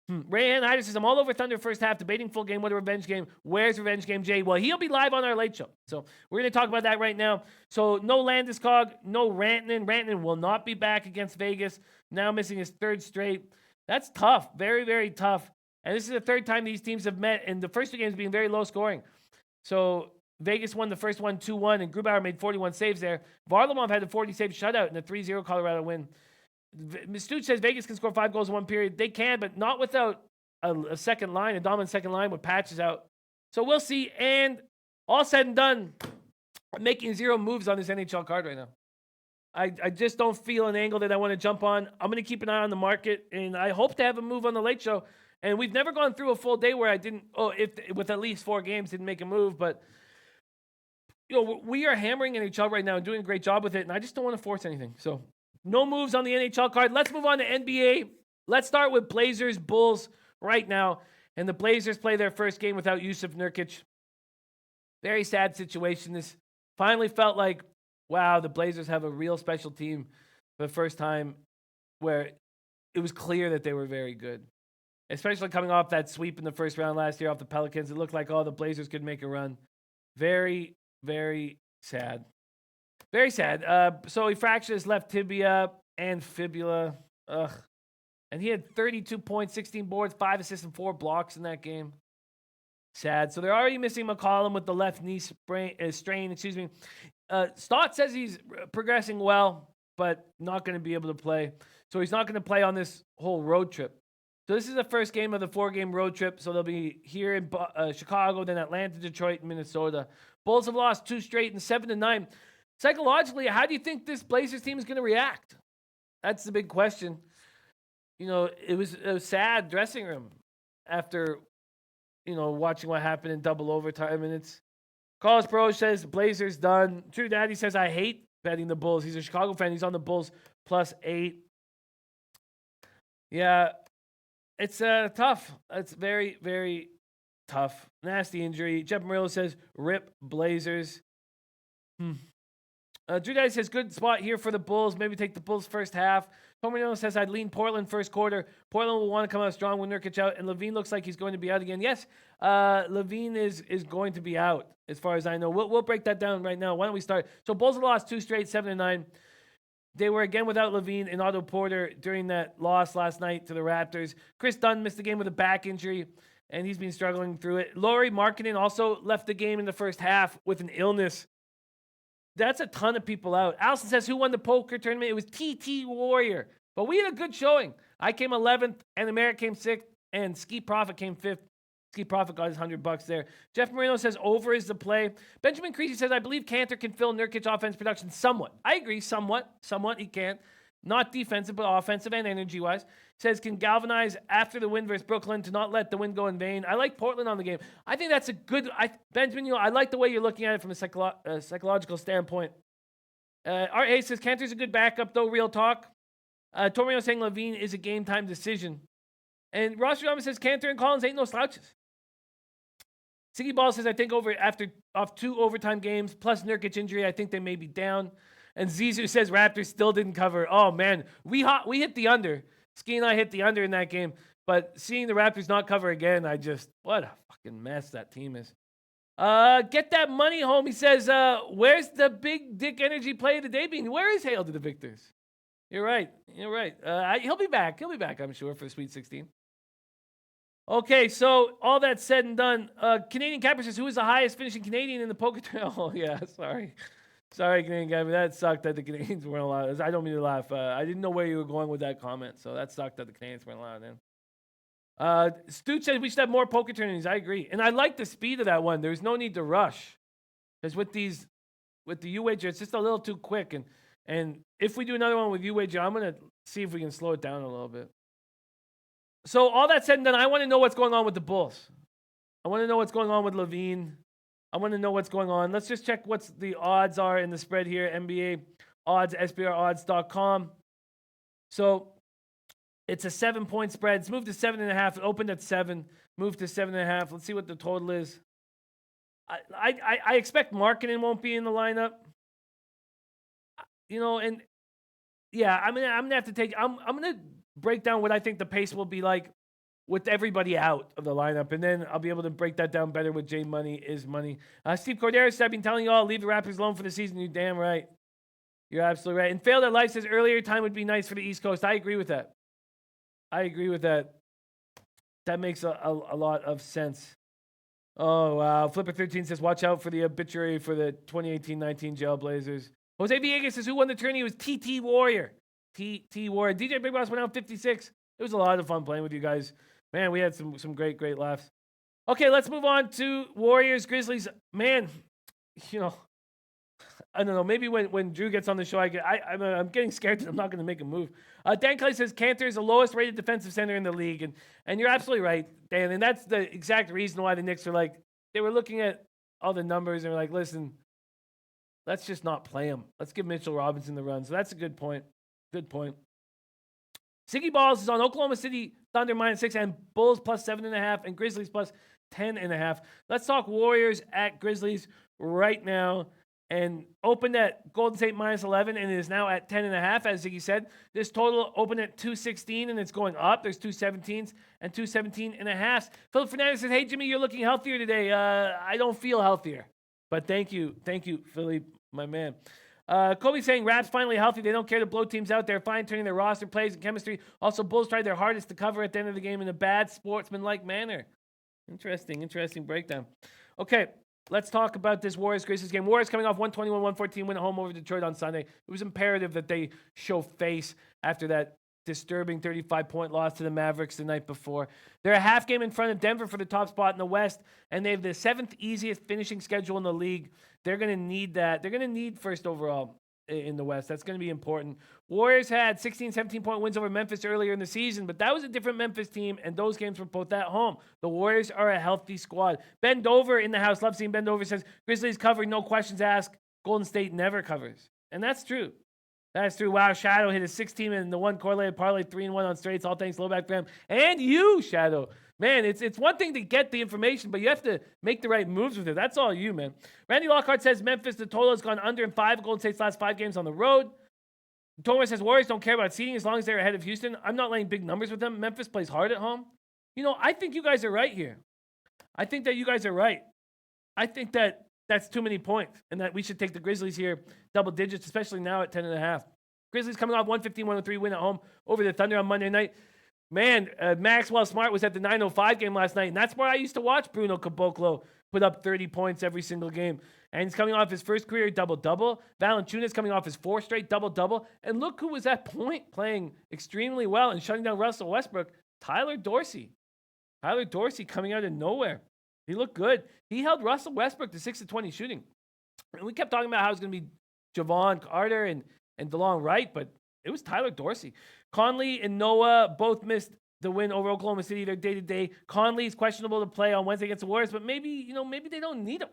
Speaker 1: Ray Hyder says, I'm all over Thunder first half, debating full game. What a revenge game. Where's Revenge Game Jay? Well, he'll be live on our late show. So we're going to talk about that right now. So no Landeskog, no Rantanen. Rantanen will not be back against Vegas. Now missing his 3rd straight. That's tough. Very, very tough. And this is the 3rd time these teams have met. And the first 2 games being very low scoring. So Vegas won the first one 2-1, and Grubauer made 41 saves there. Varlamov had a 40-save shutout in a 3-0 Colorado win. Stooch says Vegas can score 5 goals in 1 period. They can, but not without a second line, a dominant second line with Patches out. So we'll see. And all said and done, I'm making 0 moves on this NHL card right now. I just don't feel an angle that I want to jump on. I'm going to keep an eye on the market, and I hope to have a move on the late show. And we've never gone through a full day where I didn't, with at least 4 games, didn't make a move, but we are hammering NHL right now and doing a great job with it, and I just don't want to force anything. So no moves on the NHL card. Let's move on to NBA. Let's start with Blazers Bulls right now. And the Blazers play their first game without Yusuf Nurkic. Very sad situation. This finally felt like, wow, the Blazers have a real special team for the first time where it was clear that they were very good. Especially coming off that sweep in the first round last year off the Pelicans. It looked like, the Blazers could make a run. Very, very sad. Very sad. So he fractured his left tibia and fibula. Ugh. And he had 32 points, 16 boards, 5 assists, and 4 blocks in that game. Sad. So they're already missing McCollum with the left knee strain. Stott says he's progressing well, but not going to be able to play. So he's not going to play on this whole road trip. So this is the first game of the 4-game road trip. So they'll be here in Chicago, then Atlanta, Detroit, and Minnesota. Bulls have lost 2 straight and 7-9. Psychologically, how do you think this Blazers team is going to react? That's the big question. It was a sad dressing room after, watching what happened in double overtime. And it's Carlos Pro says Blazers done. True Daddy says I hate betting the Bulls. He's a Chicago fan. He's on the Bulls +8. Yeah, it's tough. It's very, very tough. Nasty injury. Jeff Murillo says rip Blazers. Drew Daddy says good spot here for the Bulls. Maybe take the Bulls first half. Tomino says I'd lean Portland first quarter. Portland will want to come out strong with Nurkic out, and Levine looks like he's going to be out again. Yes, Levine is going to be out, as far as I know. We'll break that down right now. Why don't we start? So Bulls have lost 2 straight, 7-9. They were again without Levine and Otto Porter during that loss last night to the Raptors. Chris Dunn missed the game with a back injury, and he's been struggling through it. Lauri Markkanen also left the game in the first half with an illness. That's a ton of people out. Allison says, who won the poker tournament? It was TT Warrior. But we had a good showing. I came 11th, and America came 6th, and Ski Profit came 5th. Ski Profit got his $100 there. Jeff Marino says, over is the play. Benjamin Creasy says, I believe Cantor can fill Nurkic offense production somewhat. I agree, somewhat. Somewhat he can. Not defensive, but offensive and energy-wise. Says, can galvanize after the win versus Brooklyn to not let the win go in vain. I like Portland on the game. I think that's a good... Benjamin, I like the way you're looking at it from a psychological standpoint. Art Hayes says, Cantor's a good backup, though, real talk. Torino saying Levine is a game-time decision. And Ross Rama says, Cantor and Collins ain't no slouches. Siggy Ball says, I think off 2 overtime games, plus Nurkic injury, I think they may be down. And Zizou says Raptors still didn't cover. Oh, man. We hit the under. Ski and I hit the under in that game. But seeing the Raptors not cover again, what a fucking mess that team is. Get that money home. He says, where's the big dick energy play of the day being? Where is Hail to the Victors? You're right. He'll be back. I'm sure, for the Sweet 16. Okay, so all that said and done, Canadian Capper says, who is the highest finishing Canadian in the poker tournament? Oh, yeah, sorry. Sorry, Canadian Capper. That sucked that the Canadians weren't allowed. I don't mean to laugh. I didn't know where you were going with that comment, so that sucked that the Canadians weren't allowed in. Stu said we should have more poker tournaments. I agree. And I like the speed of that one. There's no need to rush. Because with the UWager, it's just a little too quick. And if we do another one with UWager, I'm going to see if we can slow it down a little bit. So all that said and done, I want to know what's going on with the Bulls. I want to know what's going on with Levine. I want to know what's going on. Let's just check what the odds are in the spread here. NBA odds, SBRodds.com. So it's a 7-point spread. It's moved to 7.5. It opened at 7, moved to 7.5. Let's see what the total is. I expect Markkanen won't be in the lineup. And yeah, I'm gonna have to take. I'm gonna break down what I think the pace will be like with everybody out of the lineup, and then I'll be able to break that down better with J Money is money. Steve Corderas, I've been telling you all, leave the Raptors alone for the season. You're damn right. You're absolutely right. And Failed at Life says earlier time would be nice for the East Coast. I agree with that. That makes a lot of sense. Oh, wow. Flipper13 says, watch out for the obituary for the 2018-19 Jailblazers. Jose Villegas says, who won the tourney? It was TT Warrior. TT Warrior. DJ Big Boss went out 56. It was a lot of fun playing with you guys. Man, we had some great laughs. Okay, let's move on to Warriors, Grizzlies. Man, I don't know. Maybe when Drew gets on the show, I'm getting scared that I'm not going to make a move. Dan Clay says Cantor is the lowest rated defensive center in the league. And you're absolutely right, Dan. And that's the exact reason why the Knicks were they were looking at all the numbers and were like, listen, let's just not play him. Let's give Mitchell Robinson the run. So that's a good point. Good point. Siggy Balls is on Oklahoma City Thunder -6 and Bulls +7.5 and Grizzlies +10.5. Let's talk Warriors at Grizzlies right now. And opened at Golden State -11 and is now at 10.5, as Ziggy said. This total opened at 216 and it's going up. There's 217s and 217.5. Philip Fernandez says, hey, Jimmy, you're looking healthier today. I don't feel healthier. But thank you, Philly, my man. Kobe saying, Raps finally healthy. They don't care to blow teams out. They're fine turning their roster plays and chemistry. Also, Bulls tried their hardest to cover at the end of the game in a bad sportsman-like manner. Interesting breakdown. Okay, let's talk about this Warriors-Grizzlies game. Warriors coming off 121-114 win at home over Detroit on Sunday. It was imperative that they show face after that disturbing 35-point loss to the Mavericks the night before. They're a half game in front of Denver for the top spot in the West, and they have the 7th easiest finishing schedule in the league. They're going to need that. They're going to need first overall in the West. That's going to be important. Warriors had 16, 17-point wins over Memphis earlier in the season, but that was a different Memphis team, and those games were both at home. The Warriors are a healthy squad. Ben Dover in the house, love seeing Ben Dover, says, Grizzlies covering, no questions asked. Golden State never covers. And that's true. That's true. Wow, Shadow hit a 16 and the one correlated parlay 3-1 on straights. All thanks, Lowback fam. And you, Shadow. Man, it's one thing to get the information, but you have to make the right moves with it. That's all you, man. Randy Lockhart says Memphis, the total has gone under in 5 Golden State's last 5 games on the road. Thomas says Warriors don't care about seeding as long as they're ahead of Houston. I'm not laying big numbers with them. Memphis plays hard at home. I think you guys are right here. I think that you guys are right. I think that that's too many points and that we should take the Grizzlies here double digits, especially now at 10.5. Grizzlies coming off 115-103 win at home over the Thunder on Monday night. Man, Maxwell Smart was at the 9:05 game last night, and that's where I used to watch Bruno Caboclo put up 30 points every single game. And he's coming off his first career double-double. Valanciunas coming off his 4th straight double-double. And look who was at point playing extremely well and shutting down Russell Westbrook. Tyler Dorsey. Tyler Dorsey coming out of nowhere. He looked good. He held Russell Westbrook to 6-20 shooting. And we kept talking about how it was going to be Javon Carter and DeLong Wright, but it was Tyler Dorsey. Conley and Noah both missed the win over Oklahoma City. They're day-to-day. Conley's questionable to play on Wednesday against the Warriors, but maybe they don't need him.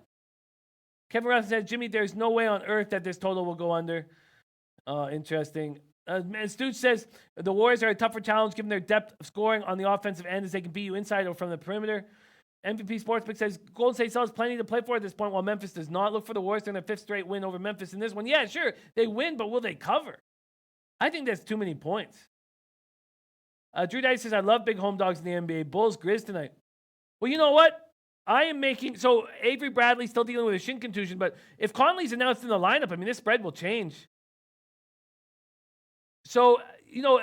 Speaker 1: Kevin Ruff said, Jimmy, there's no way on earth that this total will go under. Interesting. And Stooge says, the Warriors are a tougher challenge given their depth of scoring on the offensive end as they can beat you inside or from the perimeter. MVP Sportsbook says, Golden State still has plenty to play for at this point while Memphis does not. Look for the Warriors in their 5th straight win over Memphis in this one. Yeah, sure, they win, but will they cover? I think that's too many points. Drew Dice says, I love big home dogs in the NBA. Bulls, Grizz tonight. Well, you know what? So Avery Bradley's still dealing with a shin contusion, but if Conley's announced in the lineup, this spread will change. So,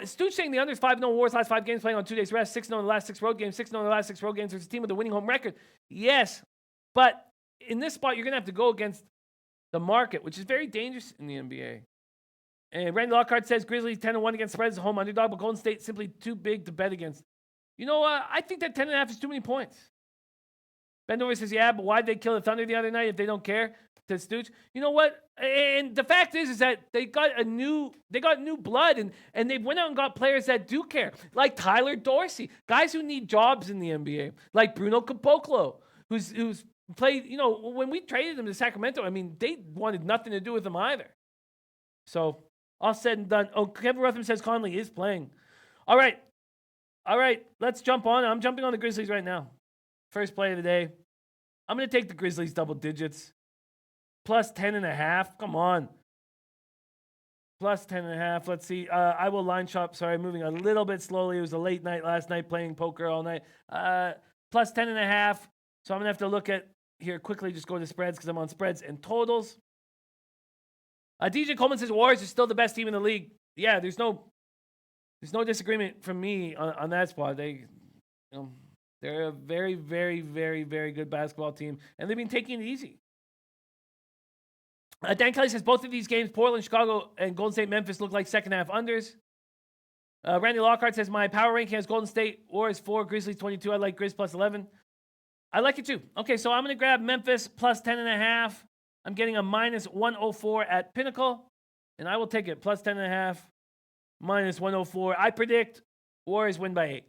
Speaker 1: Stu's saying the under's 5-0 Warriors last 5 games playing on 2 days rest, 6-0 in the last 6 road games, 6-0 in the last 6 road games. There's a team with a winning home record. Yes, but in this spot, you're going to have to go against the market, which is very dangerous in the NBA. And Randy Lockhart says Grizzlies 10-1 against spreads, a home underdog, but Golden State simply too big to bet against. I think that 10.5 is too many points. Ben Dover says, yeah, but why'd they kill the Thunder the other night if they don't care? To Stooge. You know what? And the fact is that they got new blood and they went out and got players that do care, like Tyler Dorsey, guys who need jobs in the NBA, like Bruno Caboclo, who's played. When we traded him to Sacramento, they wanted nothing to do with him either. So all said and done. Oh, Kevin Rutham says Conley is playing. All right, let's jump on. I'm jumping on the Grizzlies right now. First play of the day. I'm going to take the Grizzlies double digits. Plus 10.5. Come on. Plus 10.5. Let's see. I will line shop. Sorry, moving a little bit slowly. It was a late night last night playing poker all night. Plus 10.5. So I'm going to have to look at here quickly. Just go to spreads because I'm on spreads and totals. DJ Coleman says Warriors are still the best team in the league. Yeah, there's no disagreement from me on that spot. They're a very, very, very, very good basketball team, and they've been taking it easy. Dan Kelly says both of these games, Portland, Chicago, and Golden State, Memphis, look like second half unders. Randy Lockhart says my power ranking has Golden State Warriors 4, Grizzlies 22. I like Grizz plus 11. I like it too. Okay, so I'm going to grab Memphis plus 10.5. I'm getting a minus 104 at Pinnacle, and I will take it plus 10.5, minus 104. I predict Warriors win by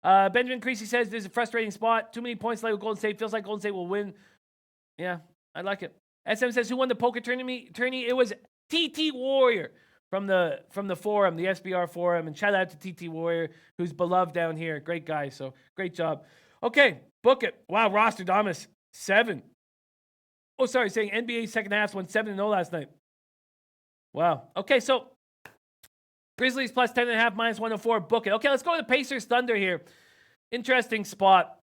Speaker 1: 8. Benjamin Creasy says this is a frustrating spot. Too many points late with Golden State. Feels like Golden State will win. Yeah, I like it. SM says who won the poker tourney? It was TT Warrior from the forum, the SBR forum, and shout out to TT Warrior, who's beloved down here. Great guy. So great job. Okay, book it. Wow, Rostradamus 7. Oh, sorry, saying NBA second half won 7-0 last night. Wow. Okay, so Grizzlies plus 10.5, minus 104. Book it. Okay, let's go to the Pacers Thunder here. Interesting spot.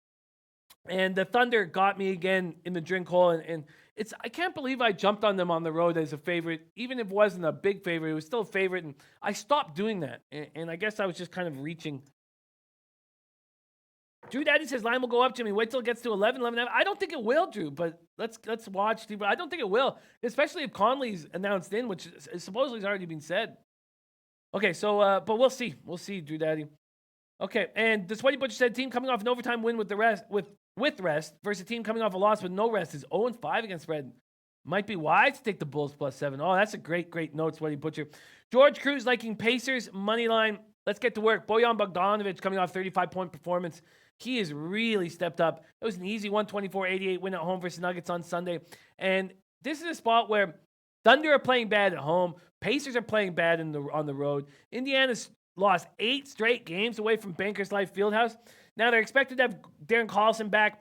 Speaker 1: And the Thunder got me again in the drink hole. And I can't believe I jumped on them on the road as a favorite. Even if it wasn't a big favorite, it was still a favorite. And I stopped doing that. And I guess I was just kind of reaching Drew Daddy says line will go up, Jimmy. Wait till it gets to 11. I don't think it will, Drew, but let's watch. I don't think it will, especially if Conley's announced in, which supposedly has already been said. Okay, so, but we'll see. We'll see, Drew Daddy. Okay, and the Sweaty Butcher said team coming off an overtime win with rest versus a team coming off a loss with no rest is 0-5 against spread. Might be wise to take the Bulls +7. Oh, that's a great note, Sweaty Butcher. George Cruz liking Pacers money line. Let's get to work. Bojan Bogdanovic coming off 35-point performance. He has really stepped up. It was an easy 124-88 win at home versus Nuggets on Sunday. And this is a spot where Thunder are playing bad at home. Pacers are playing bad on the road. Indiana's lost 8 straight games away from Bankers Life Fieldhouse. Now they're expected to have Darren Collison back.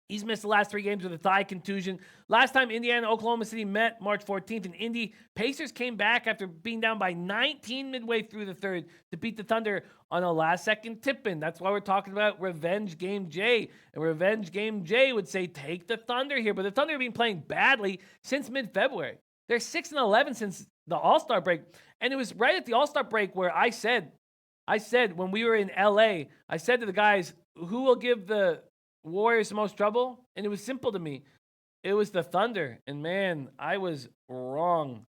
Speaker 1: He's missed the last 3 games with a thigh contusion. Last time Indiana and Oklahoma City met, March 14th in Indy, Pacers came back after being down by 19 midway through the third to beat the Thunder on a last-second tip-in. That's why we're talking about Revenge Game J. And Revenge Game J would say take the Thunder here. But the Thunder have been playing badly since mid-February. They're 6-11 since the All-Star break. And it was right at the All-Star break where I said when we were in LA, I said to the guys, who will give the Warriors the most trouble? And it was simple to me. It was the Thunder. And man, I was wrong.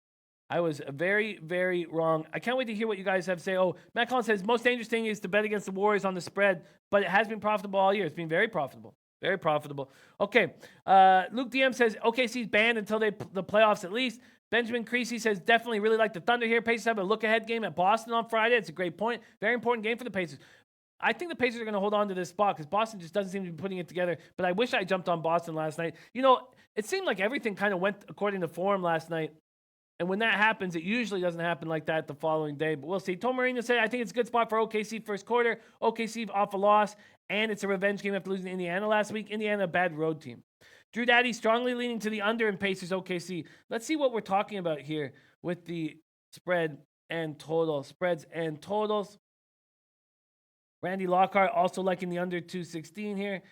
Speaker 1: I was very, very wrong. I can't wait to hear what you guys have to say. Oh, Matt Collins says, most dangerous thing is to bet against the Warriors on the spread, but it has been profitable all year. It's been very profitable. Very profitable. Okay. Luke DM says, OKC's banned until the playoffs at least. Benjamin Creasy says, definitely really like the Thunder here. Pacers have a look-ahead game at Boston on Friday. It's a great point. Very important game for the Pacers. I think the Pacers are going to hold on to this spot because Boston just doesn't seem to be putting it together. But I wish I jumped on Boston last night. You know, it seemed like everything kind of went according to form last night. And when that happens, it usually doesn't happen like that the following day. But we'll see. Tom Marino said, I think it's a good spot for OKC first quarter. OKC off a loss. And it's a revenge game after losing to Indiana last week. Indiana, a bad road team. Drew Daddy strongly leaning to the under in Pacers OKC. Let's see what we're talking about here with the spread and total. Spreads and totals. Randy Lockhart also liking the under 216 here.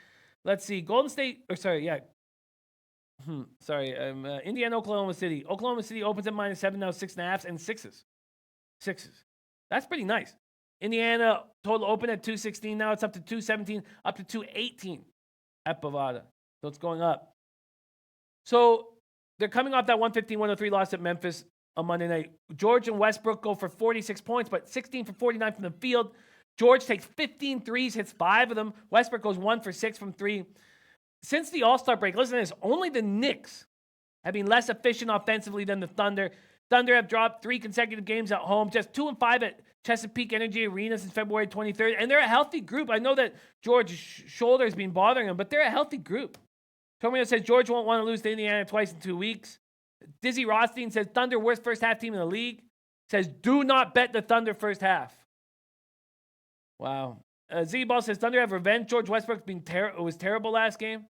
Speaker 1: Let's see. Golden State, Indiana, Oklahoma City. Oklahoma City opens at -7, now 6.5 and 6s. 6s. That's pretty nice. Indiana total open at 216. Now it's up to 217, up to 218 at Bovada. So it's going up. So they're coming off that 115-103 loss at Memphis on Monday night. George and Westbrook go for 46 points, but 16 for 49 from the field. George takes 15 threes, hits 5 of them. Westbrook goes 1 for 6 from 3. Since the All-Star break, listen to this, only the Knicks have been less efficient offensively than the Thunder. Thunder have dropped 3 consecutive games at home, just 2-5 at Chesapeake Energy Arena since February 23rd. And they're a healthy group. I know that George's shoulder has been bothering him, but they're a healthy group. Tomio says George won't want to lose to Indiana twice in 2 weeks. Dizzy Rothstein says Thunder worst first half team in the league. Says do not bet the Thunder first half. Wow. Z-Ball says Thunder have revenge. George Westbrook's been was terrible last game.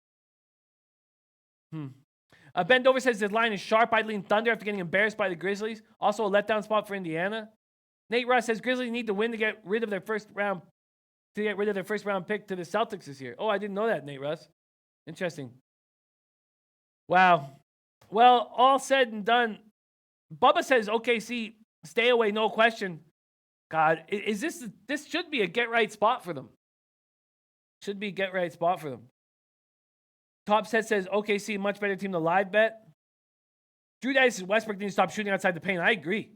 Speaker 1: Ben Dover says this line is sharp. I'd lean Thunder after getting embarrassed by the Grizzlies. Also a letdown spot for Indiana. Nate Russ says Grizzlies need to win to get rid of their first round pick to the Celtics this year. Oh, I didn't know that, Nate Russ. Interesting. Wow. Well, all said and done, Bubba says OKC stay away, no question. God, is this should be a get-right spot for them. Should be a get-right spot for them. Top Set says OKC, much better team to live bet. Drew Dice says Westbrook needs to stop shooting outside the paint. I agree.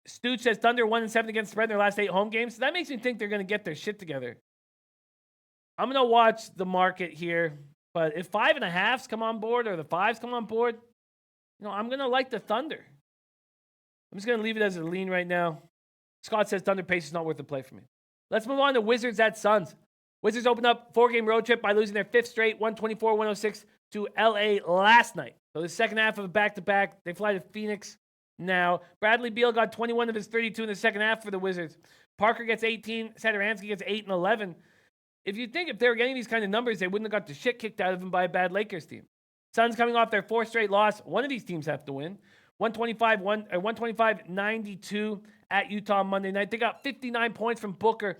Speaker 1: Stooge says Thunder 1-7 against spread in their last 8 home games. So that makes me think they're going to get their shit together. I'm going to watch the market here. But if 5.5s come on board or the 5s come on board, I'm going to like the Thunder. I'm just going to leave it as a lean right now. Scott says Thunder Pacers not worth the play for me. Let's move on to Wizards at Suns. Wizards opened up 4-game road trip by losing their 5th straight, 124-106 to LA last night. So the second half of a back-to-back, they fly to Phoenix now. Bradley Beal got 21 of his 32 in the second half for the Wizards. Parker gets 18. Satoransky gets 8 and 11. If they were getting these kind of numbers, they wouldn't have got the shit kicked out of them by a bad Lakers team. Suns coming off their 4th straight loss. One of these teams have to win. 125-92 at Utah Monday night. They got 59 points from Booker.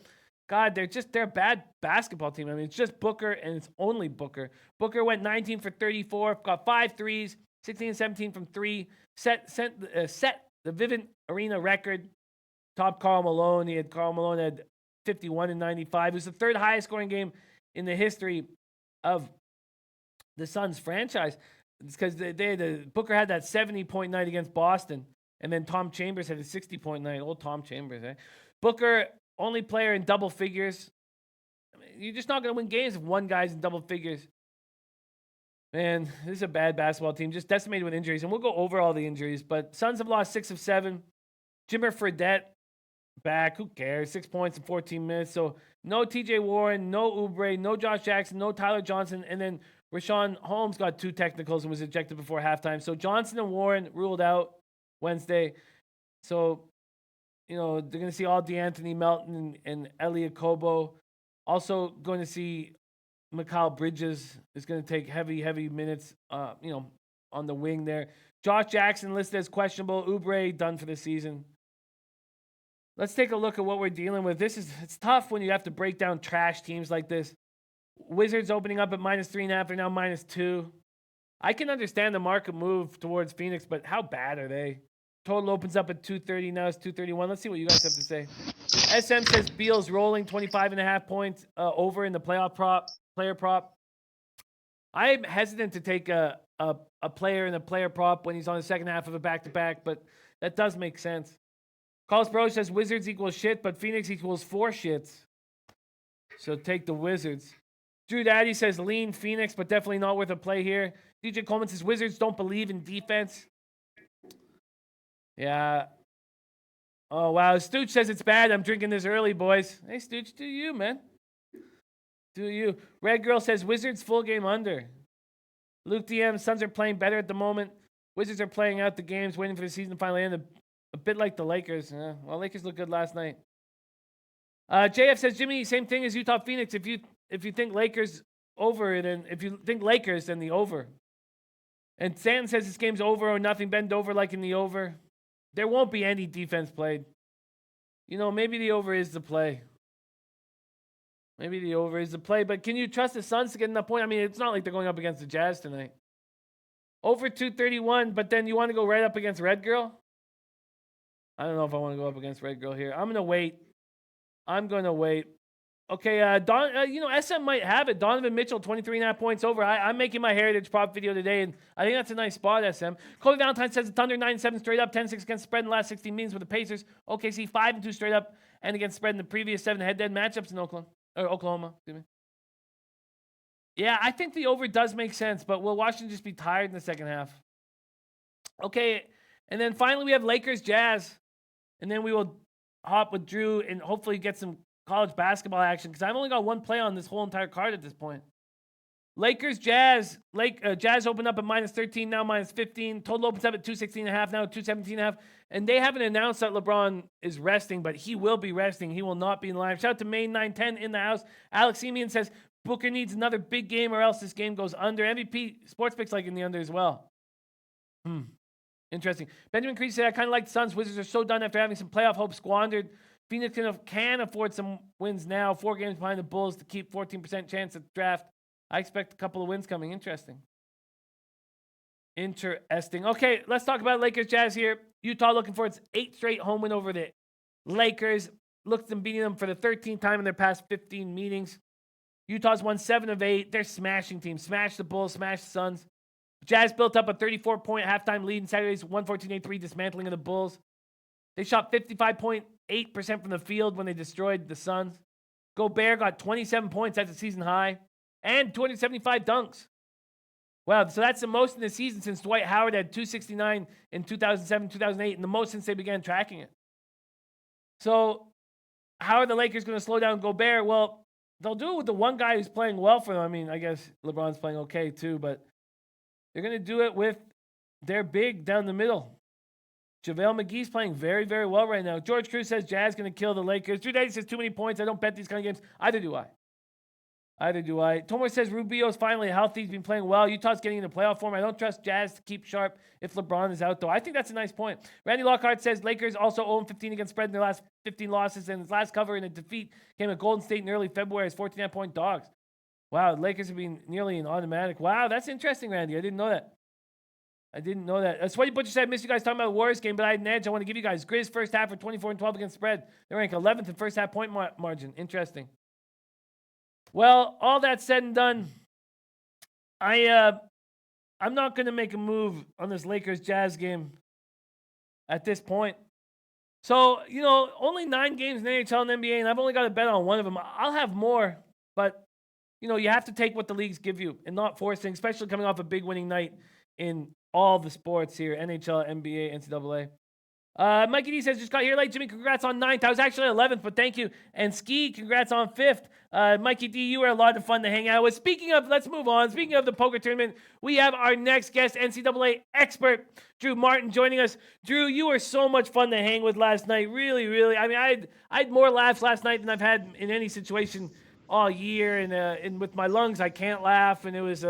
Speaker 1: God, they're a bad basketball team. I mean, it's just Booker, and it's only Booker. Booker went 19 for 34, got 5 threes, 16 and 17 from 3, set the Vivint Arena record. Top Karl Malone. Karl Malone had 51-95. It was the third highest scoring game in the history of the Suns franchise. It's because Booker had that 70-point night against Boston, and then Tom Chambers had a 60-point night. Old Tom Chambers, eh? Booker, only player in double figures. I mean, you're just not going to win games if one guy's in double figures. Man, this is a bad basketball team, just decimated with injuries. And we'll go over all the injuries, but Suns have lost 6 of 7. Jimmer Fredette back. Who cares? 6 points in 14 minutes. So no TJ Warren, no Oubre, no Josh Jackson, no Tyler Johnson. And then Rashawn Holmes got 2 technicals and was ejected before halftime. So Johnson and Warren ruled out Wednesday. So, they're going to see all DeAnthony Melton and Elliot Kobo. Also going to see Mikal Bridges is going to take heavy minutes, on the wing there. Josh Jackson listed as questionable. Oubre done for the season. Let's take a look at what we're dealing with. It's tough when you have to break down trash teams like this. Wizards opening up at -3.5. They're now -2. I can understand the market move towards Phoenix, but how bad are they? Total opens up at 230. Now it's 231. Let's see what you guys have to say. SM says Beal's rolling 25.5 points over in the player prop. I'm hesitant to take a player in a player prop when he's on the second half of a back-to-back, but that does make sense. Carlos Bro says Wizards equals shit, but Phoenix equals 4 shits. So take the Wizards. Drew Daddy says lean Phoenix, but definitely not worth a play here. DJ Coleman says Wizards don't believe in defense. Yeah. Oh, wow. Stooch says it's bad. I'm drinking this early, boys. Hey, Stooch, do you, man. Do you. Red Girl says Wizards full game under. Luke DM, Suns are playing better at the moment. Wizards are playing out the games, waiting for the season to finally end. A bit like the Lakers. Well, Lakers looked good last night. JF says, Jimmy, same thing as Utah Phoenix. If you think Lakers over, then if you think Lakers, then the over. And Stan says this game's over or nothing. Bend over like in the over. There won't be any defense played. Maybe the over is the play. Maybe the over is the play. But can you trust the Suns to get enough point? I mean, it's not like they're going up against the Jazz tonight. Over 231, but then you want to go right up against Red Girl? I don't know if I want to go up against Red Girl here. I'm going to wait. Okay, SM might have it. Donovan Mitchell, 23.5 points over. I'm making my Heritage prop video today, and I think that's a nice spot, SM. Kobe Valentine says the Thunder 9-7 straight up, 10-6 against spread in the last 16 meetings with the Pacers. OKC 5-2 straight up and against spread in the previous 7 head-to-head matchups in Oklahoma. Excuse me. Yeah, I think the over does make sense, but will Washington just be tired in the second half? Okay, and then finally we have Lakers Jazz, and then we will hop with Drew and hopefully get some college basketball action because I've only got one play on this whole entire card at this point. Lakers Jazz. Jazz opened up at -13, now -15. Total opens up at 216.5, now 217.5. And they haven't announced that LeBron is resting, but he will be resting. He will not be in line. Shout out to Main 910 in the house. Alex Simeon says Booker needs another big game or else this game goes under. MVP Sports Picks like in the under as well. Interesting. Benjamin Creed said, I kind of like the Suns. Wizards are so done after having some playoff hope squandered. Phoenix can afford some wins now. 4 games behind the Bulls to keep 14% chance at the draft. I expect a couple of wins coming. Interesting. Okay, let's talk about Lakers Jazz here. Utah looking for its 8th straight home win over the Lakers. Looks them beating them for the 13th time in their past 15 meetings. Utah's won 7 of 8. They're smashing teams. Smash the Bulls, smash the Suns. Jazz built up a 34-point halftime lead in Saturday's 114-83 dismantling of the Bulls. They shot 55.8% from the field when they destroyed the Suns. Gobert got 27 points at the season high and 275 dunks. Wow, so that's the most in the season since Dwight Howard had 269 in 2007, 2008, and the most since they began tracking it. So how are the Lakers going to slow down Gobert? Well, they'll do it with the one guy who's playing well for them. I mean, I guess LeBron's playing okay too, but they're going to do it with their big down the middle. JaVale McGee's playing very, very well right now. George Cruz says Jazz going to kill the Lakers. Drew Daddy says too many points. I don't bet these kind of games. Either do I. Tomor says Rubio's finally healthy. He's been playing well. Utah's getting into playoff form. I don't trust Jazz to keep sharp if LeBron is out, though. I think that's a nice point. Randy Lockhart says Lakers also 0-15 against spread in their last 15 losses, and his last cover in a defeat came at Golden State in early February as 14.5-point dogs. Wow, the Lakers have been nearly an automatic. Wow, that's interesting, Randy. I didn't know that. I didn't know that. Sweaty Butcher said, "Missed you guys talking about the Warriors game, but I had an edge. I want to give you guys Grizz first half for 24-12 against spread. They rank 11th in first half point margin. Interesting." Well, all that said and done, I'm not going to make a move on this Lakers Jazz game at this point. So, only 9 games in the NHL and NBA, and I've only got a bet on one of them. I'll have more, but, you have to take what the leagues give you and not force things, especially coming off a big winning night in all the sports here, NHL, NBA, NCAA. Mikey D says, "Just got here late. Jimmy, congrats on 9th. I was actually 11th, but thank you. And Ski, congrats on 5th. Mikey D, you were a lot of fun to hang out with. Let's move on. Speaking of the poker tournament, we have our next guest, NCAA expert, Drew Martin, joining us. Drew, you were so much fun to hang with last night. Really, really. I mean, I had more laughs last night than I've had in any situation all year. And with my lungs, I can't laugh. And it was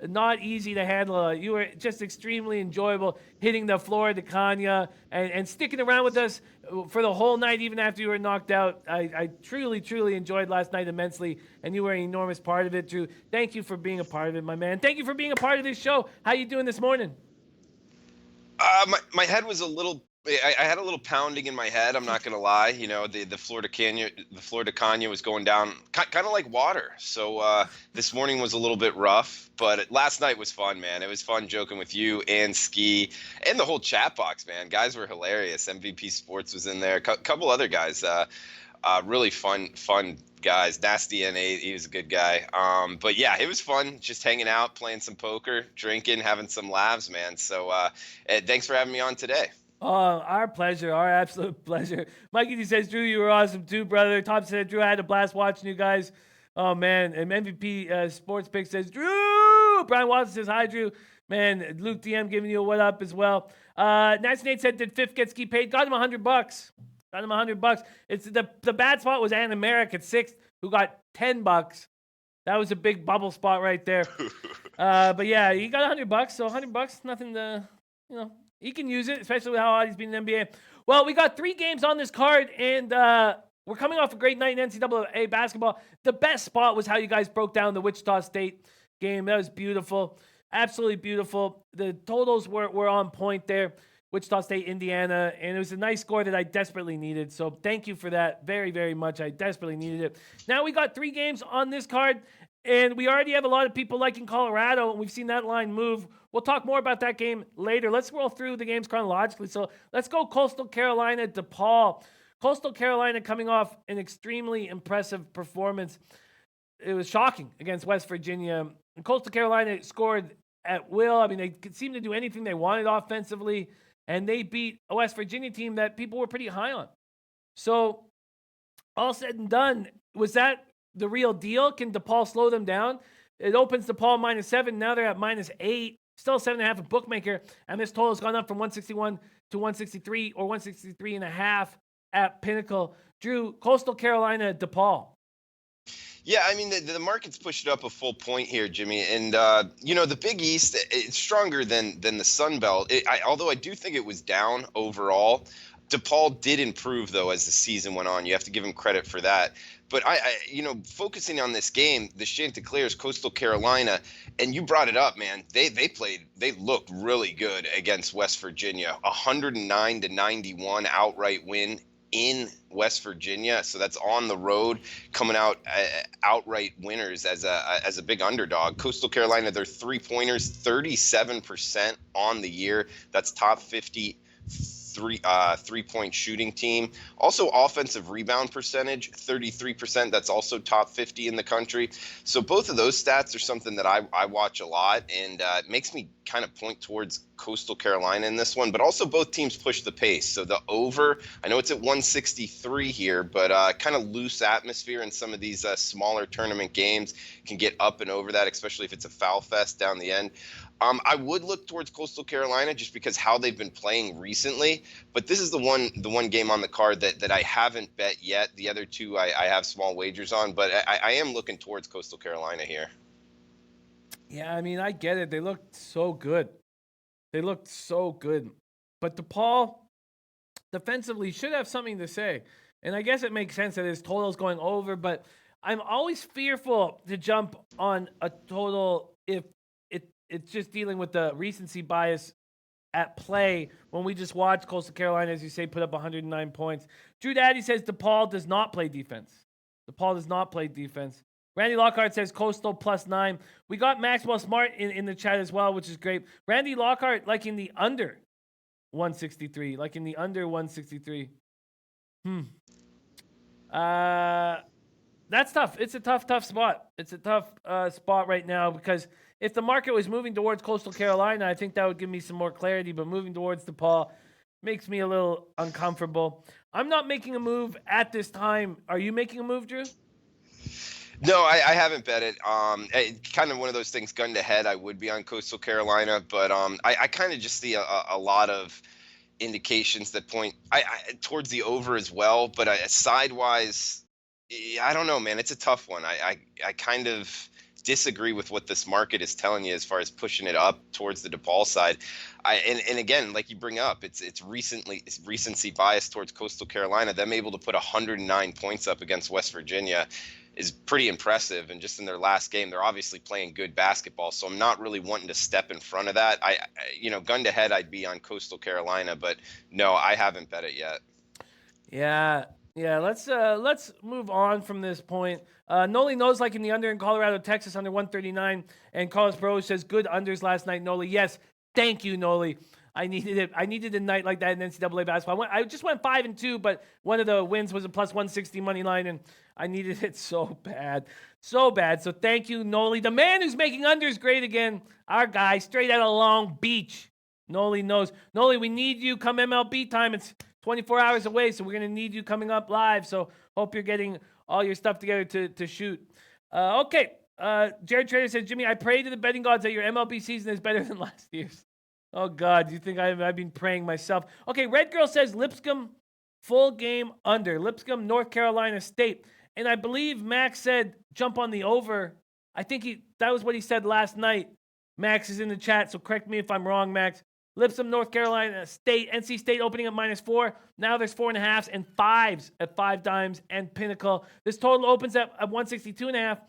Speaker 1: not easy to handle. You were just extremely enjoyable, hitting the floor de Kanya and sticking around with us for the whole night, even after you were knocked out. I truly, truly enjoyed last night immensely, and you were an enormous part of it, Drew. Thank you for being a part of it, my man. Thank you for being a part of this show. How you doing this morning?
Speaker 2: My head was I had a little pounding in my head. I'm not gonna lie. The Florida Canyon was going down kind of like water. So this morning was a little bit rough, but last night was fun, man. It was fun joking with you and Ski and the whole chat box, man. Guys were hilarious. MVP Sports was in there. A couple other guys. Really fun guys. Nasty NA, he was a good guy. But yeah, it was fun just hanging out, playing some poker, drinking, having some laughs, man. So thanks for having me on today.
Speaker 1: Our pleasure. Our absolute pleasure. Mikey D says, "Drew, you were awesome too, brother." Tom said, "Drew, I had a blast watching you guys." Oh, man. And MVP Sports Pick says, "Drew!" Brian Watson says, "Hi, Drew." Man, Luke DM giving you a what up as well. Nancy Nate said, "Did Fifth get Ski paid?" Got him $100. Got him $100. It's the bad spot was Anna Merrick at 6th, who got $10. That was a big bubble spot right there. But yeah, he got $100. So $100, nothing to, he can use it, especially with how hot he's been in the NBA. Well, we got 3 games on this card, and we're coming off a great night in NCAA basketball. The best spot was how you guys broke down the Wichita State game. That was beautiful. Absolutely beautiful. The totals were on point there. Wichita State, Indiana, and it was a nice score that I desperately needed. So thank you for that very, very much. I desperately needed it. Now we got 3 games on this card, and we already have a lot of people liking Colorado, and we've seen that line move. We'll talk more about that game later. Let's roll through the games chronologically. So let's go Coastal Carolina, DePaul. Coastal Carolina coming off an extremely impressive performance. It was shocking against West Virginia. And Coastal Carolina scored at will. I mean, they could seem to do anything they wanted offensively, and they beat a West Virginia team that people were pretty high on. So all said and done, was that the real deal? Can DePaul slow them down? It opens DePaul -7. Now they're at -8. Still 7.5 a bookmaker, and this total has gone up from 161 to 163 or 163.5 at Pinnacle. Drew, Coastal Carolina, DePaul.
Speaker 2: Yeah, I mean, the market's pushed it up a full point here, Jimmy. And, the Big East, it's stronger than the Sun Belt. Although I do think it was down overall. DePaul did improve, though, as the season went on. You have to give him credit for that. But, focusing on this game, the Chanticleers, Coastal Carolina, and you brought it up, man. They looked really good against West Virginia. 109-91 outright win in West Virginia. So that's on the road, coming out outright winners as a big underdog. Coastal Carolina, their 3-pointers, 37% on the year. That's top 50 3-point shooting team. Also offensive rebound percentage, 33%. That's also top 50 in the country. So both of those stats are something that I watch a lot, and it makes me kind of point towards Coastal Carolina in this one. But also both teams push the pace. So the over, I know it's at 163 here, but kind of loose atmosphere in some of these smaller tournament games can get up and over that, especially if it's a foul fest down the end. I would look towards Coastal Carolina just because how they've been playing recently, but this is the one game on the card that I haven't bet yet. The other two I have small wagers on, but I am looking towards Coastal Carolina here.
Speaker 1: Yeah, I mean, I get it. They looked so good. But DePaul defensively should have something to say. And I guess it makes sense that his total's going over, but I'm always fearful to jump on a total if it's just dealing with the recency bias at play when we just watched Coastal Carolina, as you say, put up 109 points. Drew Daddy says DePaul does not play defense. DePaul does not play defense. Randy Lockhart says Coastal +9. We got Maxwell Smart in the chat as well, which is great. Randy Lockhart liking the under 163. Liking the under 163. That's tough. It's a tough spot. It's a tough spot right now because if the market was moving towards Coastal Carolina, I think that would give me some more clarity. But moving towards DePaul makes me a little uncomfortable. I'm not making a move at this time. Are you making a move, Drew?
Speaker 2: No, I haven't bet it. Kind of one of those things, gun to head, I would be on Coastal Carolina, but I kind of just see a lot of indications that point towards the over as well. But sidewise, I don't know, man. It's a tough one. I kind of disagree with what this market is telling you as far as pushing it up towards the DePaul side. And again, like you bring up, it's recency bias towards Coastal Carolina. Them able to put 109 points up against West Virginia is pretty impressive. And just in their last game, they're obviously playing good basketball. So I'm not really wanting to step in front of that. Gun to head, I'd be on Coastal Carolina, but no, I haven't bet it yet.
Speaker 1: Yeah. Let's move on from this point. Noli knows like in the under in Colorado, Texas under 139, and Carlos Bro says good unders last night. Noli, yes, thank you, Noli. I needed it. I needed a night like that in NCAA basketball. I just went 5-2, but one of the wins was a +160 money line, and I needed it so bad. So thank you, Noli, the man who's making unders great again. Our guy, straight out of Long Beach. Noli knows. Noli, we need you come MLB time. It's 24 hours away, so we're going to need you coming up live. So hope you're getting all your stuff together to shoot. Okay. Jared Trader says, Jimmy, I pray to the betting gods that your MLB season is better than last year's. Oh, God. Do you think I've been praying myself? Okay. Red Girl says Lipscomb full game under. Lipscomb, North Carolina State. And I believe Max said jump on the over. I think that was what he said last night. Max is in the chat, so correct me if I'm wrong, Max. Lipscomb, North Carolina State, NC State opening at -4. Now there's 4.5s and 5s at 5 dimes and Pinnacle. This total opens at 162.5,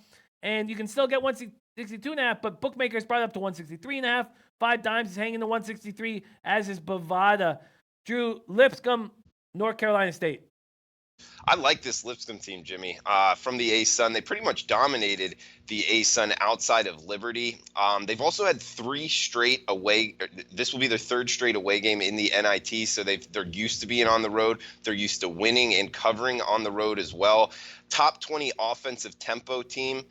Speaker 1: and you can still get 162.5, but bookmakers brought it up to 163.5. 5 dimes is hanging to 163, as is Bovada. Drew, Lipscomb, North Carolina State.
Speaker 2: I like this Lipscomb team, Jimmy. From the A-Sun, they pretty much dominated the A-Sun outside of Liberty. They've also had 3 straight away. This will be their 3rd straight away game in the NIT, so they're used to being on the road. They're used to winning and covering on the road as well. Top 20 offensive tempo team.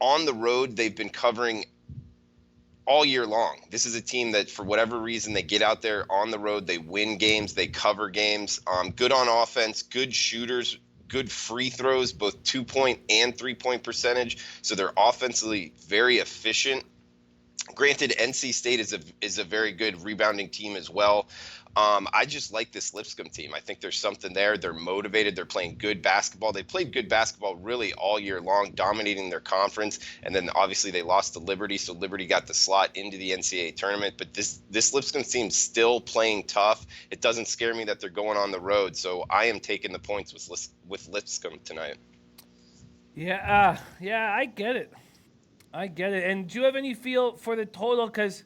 Speaker 2: On the road, they've been covering all year long. This is a team that, for whatever reason, they get out there on the road, they win games, they cover games. Good on offense, good shooters, good free throws, both 2-point and 3-point percentage. So they're offensively very efficient. Granted, NC State is a very good rebounding team as well. I just like this Lipscomb team. I think there's something there. They're motivated. They're playing good basketball. They played good basketball really all year long, dominating their conference. And then obviously they lost to Liberty, so Liberty got the slot into the NCAA tournament. But this Lipscomb team's still playing tough. It doesn't scare me that they're going on the road. So I am taking the points with Lipscomb tonight.
Speaker 1: Yeah, I get it. And do you have any feel for the total? Because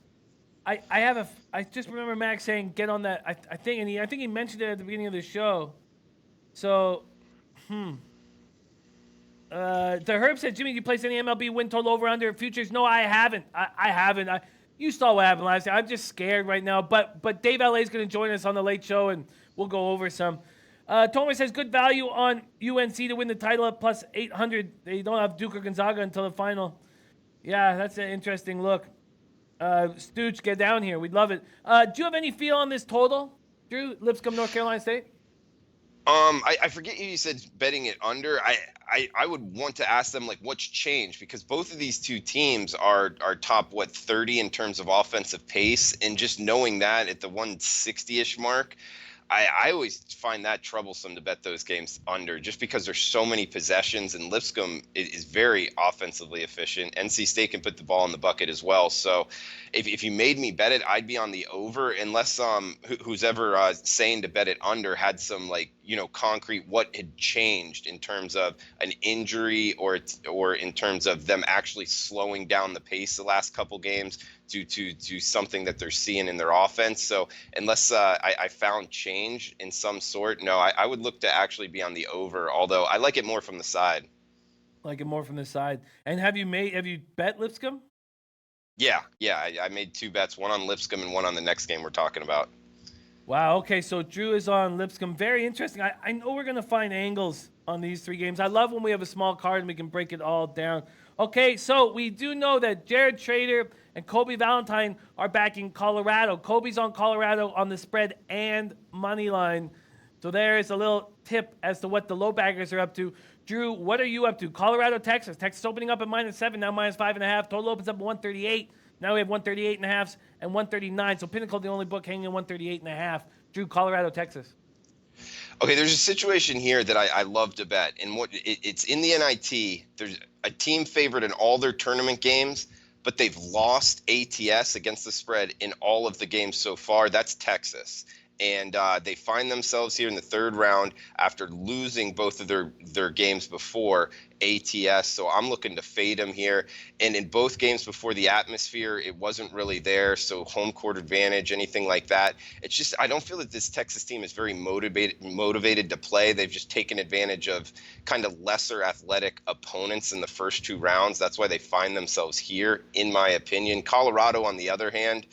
Speaker 1: I just remember Max saying get on that. I think he mentioned it at the beginning of the show. So, the Herb said, Jimmy, do you place any MLB win total over under futures? No, I haven't. I haven't. You saw what happened last year. I'm just scared right now. But Dave LA is going to join us on the late show, and we'll go over some. Tomer says good value on UNC to win the title at +800. They don't have Duke or Gonzaga until the final. Yeah, that's an interesting look. Stooch, get down here. We'd love it. Do you have any feel on this total, Drew? Lipscomb, North Carolina State?
Speaker 2: I forget you said betting it under. I would want to ask them, like, what's changed? Because both of these two teams are top, 30 in terms of offensive pace. And just knowing that at the 160-ish mark, I always find that troublesome to bet those games under, just because there's so many possessions, and Lipscomb is very offensively efficient. NC State can put the ball in the bucket as well. So if you made me bet it, I'd be on the over, unless who's ever saying to bet it under had some, concrete what had changed in terms of an injury or in terms of them actually slowing down the pace the last couple games due to something that they're seeing in their offense. So unless I found change in some sort, no, I would look to actually be on the over, although I like it more from the side.
Speaker 1: Like it more from the side. And have you bet Lipscomb?
Speaker 2: Yeah, I made 2 bets, one on Lipscomb and one on the next game we're talking about.
Speaker 1: Wow. Okay. So Drew is on Lipscomb. Very interesting. I know we're going to find angles on these 3 games. I love when we have a small card and we can break it all down. Okay. So we do know that Jared Trader and Kobe Valentine are back in Colorado. Kobe's on Colorado on the spread and money line. So there is a little tip as to what the low baggers are up to. Drew, what are you up to? Colorado, Texas. Texas opening up at -7, now -5.5. Total opens up at 138. Now we have 138.5 and 139. So Pinnacle, the only book hanging at 138.5. Drew, Colorado, Texas.
Speaker 2: Okay, there's a situation here that I love to bet, and it's in the NIT. There's a team favored in all their tournament games, but they've lost ATS against the spread in all of the games so far. That's Texas. And they find themselves here in the 3rd round after losing both of their games before ATS. So I'm looking to fade them here. And in both games before, the atmosphere, it wasn't really there. So home court advantage, anything like that. It's just, I don't feel that this Texas team is very motivated to play. They've just taken advantage of kind of lesser athletic opponents in the first 2 rounds. That's why they find themselves here, in my opinion. Colorado, on the other hand,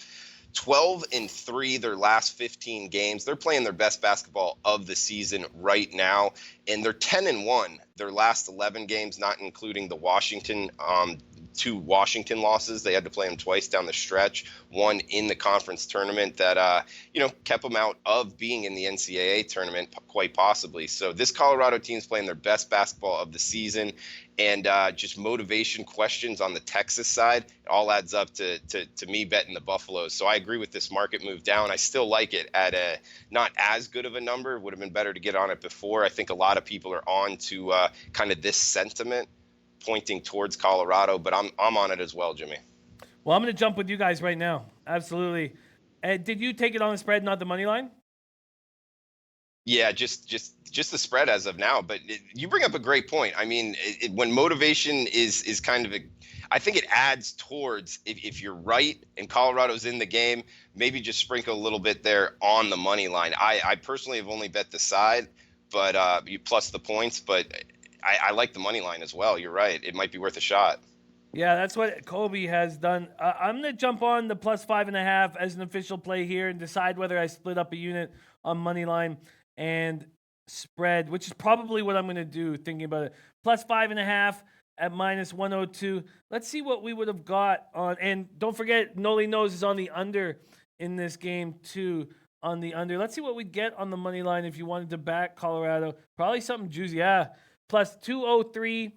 Speaker 2: 12-3 their last 15 games. They're playing their best basketball of the season right now, and they're 10-1 their last 11 games, not including the Washington 2 Washington losses. They had to play them twice down the stretch, one in the conference tournament that kept them out of being in the NCAA tournament, quite possibly. So this Colorado team's playing their best basketball of the season, and just motivation questions on the Texas side, it all adds up to me betting the Buffaloes. So I agree with this market move down. I still like it at a not as good of a number. Would have been better to get on it before. I think a lot of people are on to kind of this sentiment pointing towards Colorado, but I'm on it as well, Jimmy.
Speaker 1: Well, I'm going to jump with you guys right now. Absolutely. Did you take it on the spread, not the money line?
Speaker 2: Yeah, just the spread as of now. But you bring up a great point. I mean, when motivation is kind of I think it adds towards if you're right and Colorado's in the game, maybe just sprinkle a little bit there on the money line. I personally have only bet the side, but you plus the points, but I like the money line as well. You're right. It might be worth a shot.
Speaker 1: Yeah, that's what Kobe has done. I'm going to jump on the +5.5 as an official play here and decide whether I split up a unit on money line and spread, which is probably what I'm going to do, thinking about it. +5.5 at -102. Let's see what we would have got on. And don't forget, Noli Knows is on the under in this game, too. On the under. Let's see what we get on the money line if you wanted to back Colorado. Probably something juicy. Yeah. +203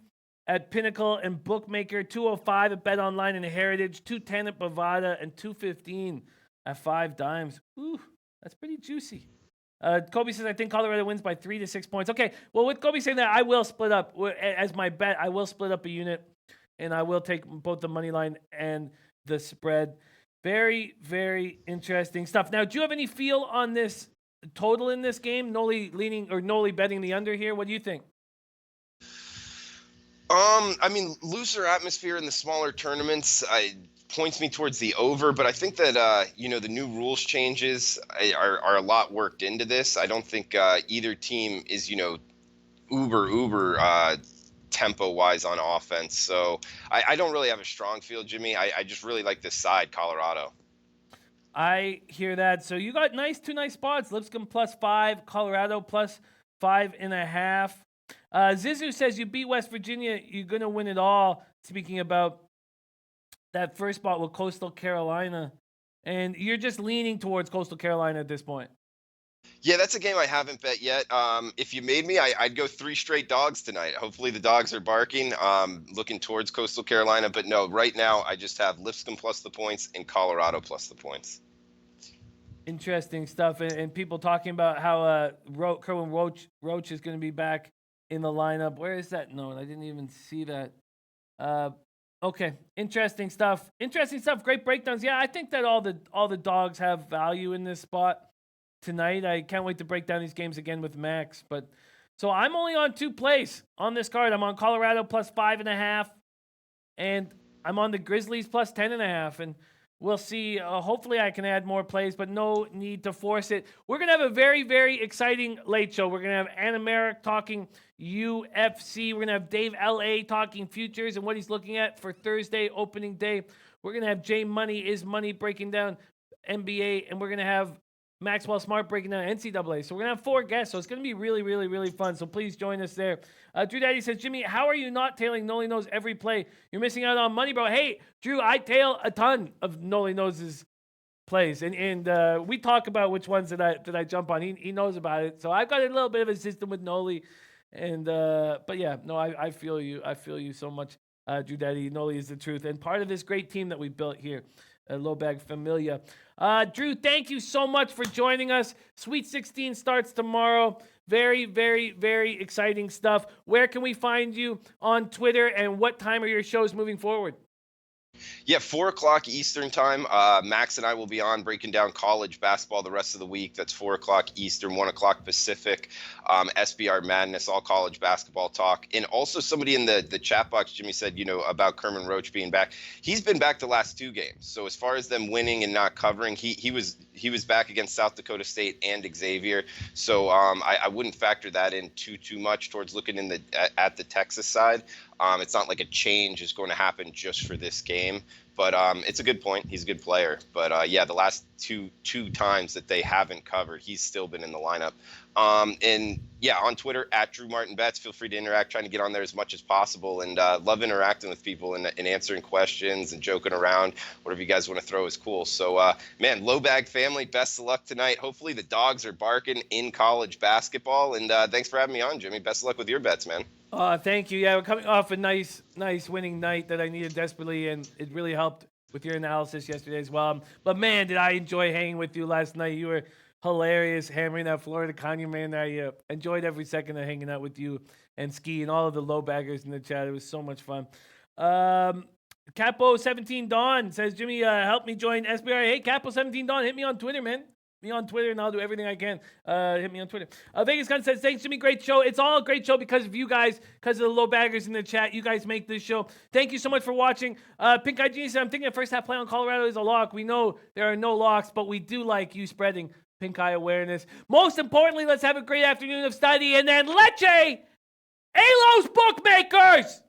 Speaker 1: at Pinnacle and Bookmaker, 205 at Bet Online and Heritage, 210 at Bovada, and 215 at 5 Dimes. Ooh, that's pretty juicy. Kobe says, I think Colorado wins by 3 to 6 points. Okay, well, with Kobe saying that, I will split up. As my bet, I will split up a unit, and I will take both the money line and the spread. Very, very interesting stuff. Now, do you have any feel on this total in this game? Noli leaning or Noli betting the under here? What do you think?
Speaker 2: I mean, looser atmosphere in the smaller tournaments points me towards the over, but I think that the new rules changes are a lot worked into this. I don't think either team is uber tempo wise on offense. So I don't really have a strong feel, Jimmy. I just really like this side, Colorado.
Speaker 1: I hear that. So you got two nice spots. Lipscomb +5, Colorado +5.5. Zizu says you beat West Virginia, you're going to win it all. Speaking about that first spot with Coastal Carolina. And you're just leaning towards Coastal Carolina at this point.
Speaker 2: Yeah, that's a game I haven't bet yet. If you made me, I'd go 3 straight dogs tonight. Hopefully the dogs are barking, looking towards Coastal Carolina. But no, right now I just have Lipscomb plus the points and Colorado plus the points.
Speaker 1: Interesting stuff. And people talking about how Kerwin Roach is going to be back in the lineup. Where is that note? I didn't even see that. Okay, interesting stuff. Great breakdowns. Yeah, I think that all the dogs have value in this spot tonight. I can't wait to break down these games again with Max. But so I'm only on 2 plays on this card. I'm on Colorado +5.5, and I'm on the Grizzlies +10.5. And We'll see. Hopefully I can add more plays, but no need to force it. We're going to have a very, very exciting late show. We're going to have Anna Merrick talking UFC. We're going to have Dave L.A. talking futures and what he's looking at for Thursday, opening day. We're going to have Jay Money is Money breaking down NBA, and we're going to have Maxwell Smart breaking down NCAA. So we're going to have 4 guests, so it's going to be really, really, really fun. So please join us there. Drew Daddy says, Jimmy, how are you not tailing Noli Knows every play? You're missing out on money, bro. Hey, Drew, I tail a ton of Noli Knows' plays, and we talk about which ones that I jump on. He knows about it. So I've got a little bit of a system with Noli, and but yeah, no, I feel you. I feel you so much, Drew Daddy. Noli is the truth, and part of this great team that we built here. Low Bag Familia. Drew, thank you so much for joining us. Sweet 16 starts tomorrow. Very, very, very exciting stuff. Where can we find you on Twitter, and what time are your shows moving forward?
Speaker 2: Yeah, 4 o'clock Eastern time. Max and I will be on breaking down college basketball the rest of the week. That's 4 o'clock Eastern, 1 o'clock Pacific. SBR Madness, all college basketball talk. And also somebody in the chat box, Jimmy said, about Kerman Roach being back. He's been back the last 2 games. So as far as them winning and not covering, he was back against South Dakota State and Xavier. So I wouldn't factor that in too much towards looking at the Texas side. It's not like a change is going to happen just for this game, but it's a good point. He's a good player. But yeah, the last two times that they haven't covered, he's still been in the lineup. And yeah, on Twitter at Drew Martin Betts, feel free to interact, trying to get on there as much as possible, and love interacting with people and answering questions and joking around. Whatever you guys want to throw is cool. So man, Low Bag family, best of luck tonight. Hopefully the dogs are barking in college basketball, and thanks for having me on, Jimmy. Best of luck with your bets, man.
Speaker 1: Thank you. Yeah, we're coming off a nice winning night that I needed desperately, and it really helped with your analysis yesterday as well. But man, did I enjoy hanging with you last night. You were hilarious, hammering that Florida Kanye, man. I enjoyed every second of hanging out with you and Ski and all of the low baggers in the chat. It was so much fun. Capo17 Dawn says, Jimmy, help me join SBR. Hey, Capo17 Dawn, hit me on Twitter, man. Me on Twitter, and I'll do everything I can. Hit me on Twitter. Vegas Gun says, thanks, Jimmy. Great show. It's all a great show because of you guys, because of the low baggers in the chat. You guys make this show. Thank you so much for watching. Pink Eye Genius said, I'm thinking the first half play on Colorado is a lock. We know there are no locks, but we do like you spreading pink eye awareness. Most importantly, let's have a great afternoon of study, and then leche, Alos bookmakers!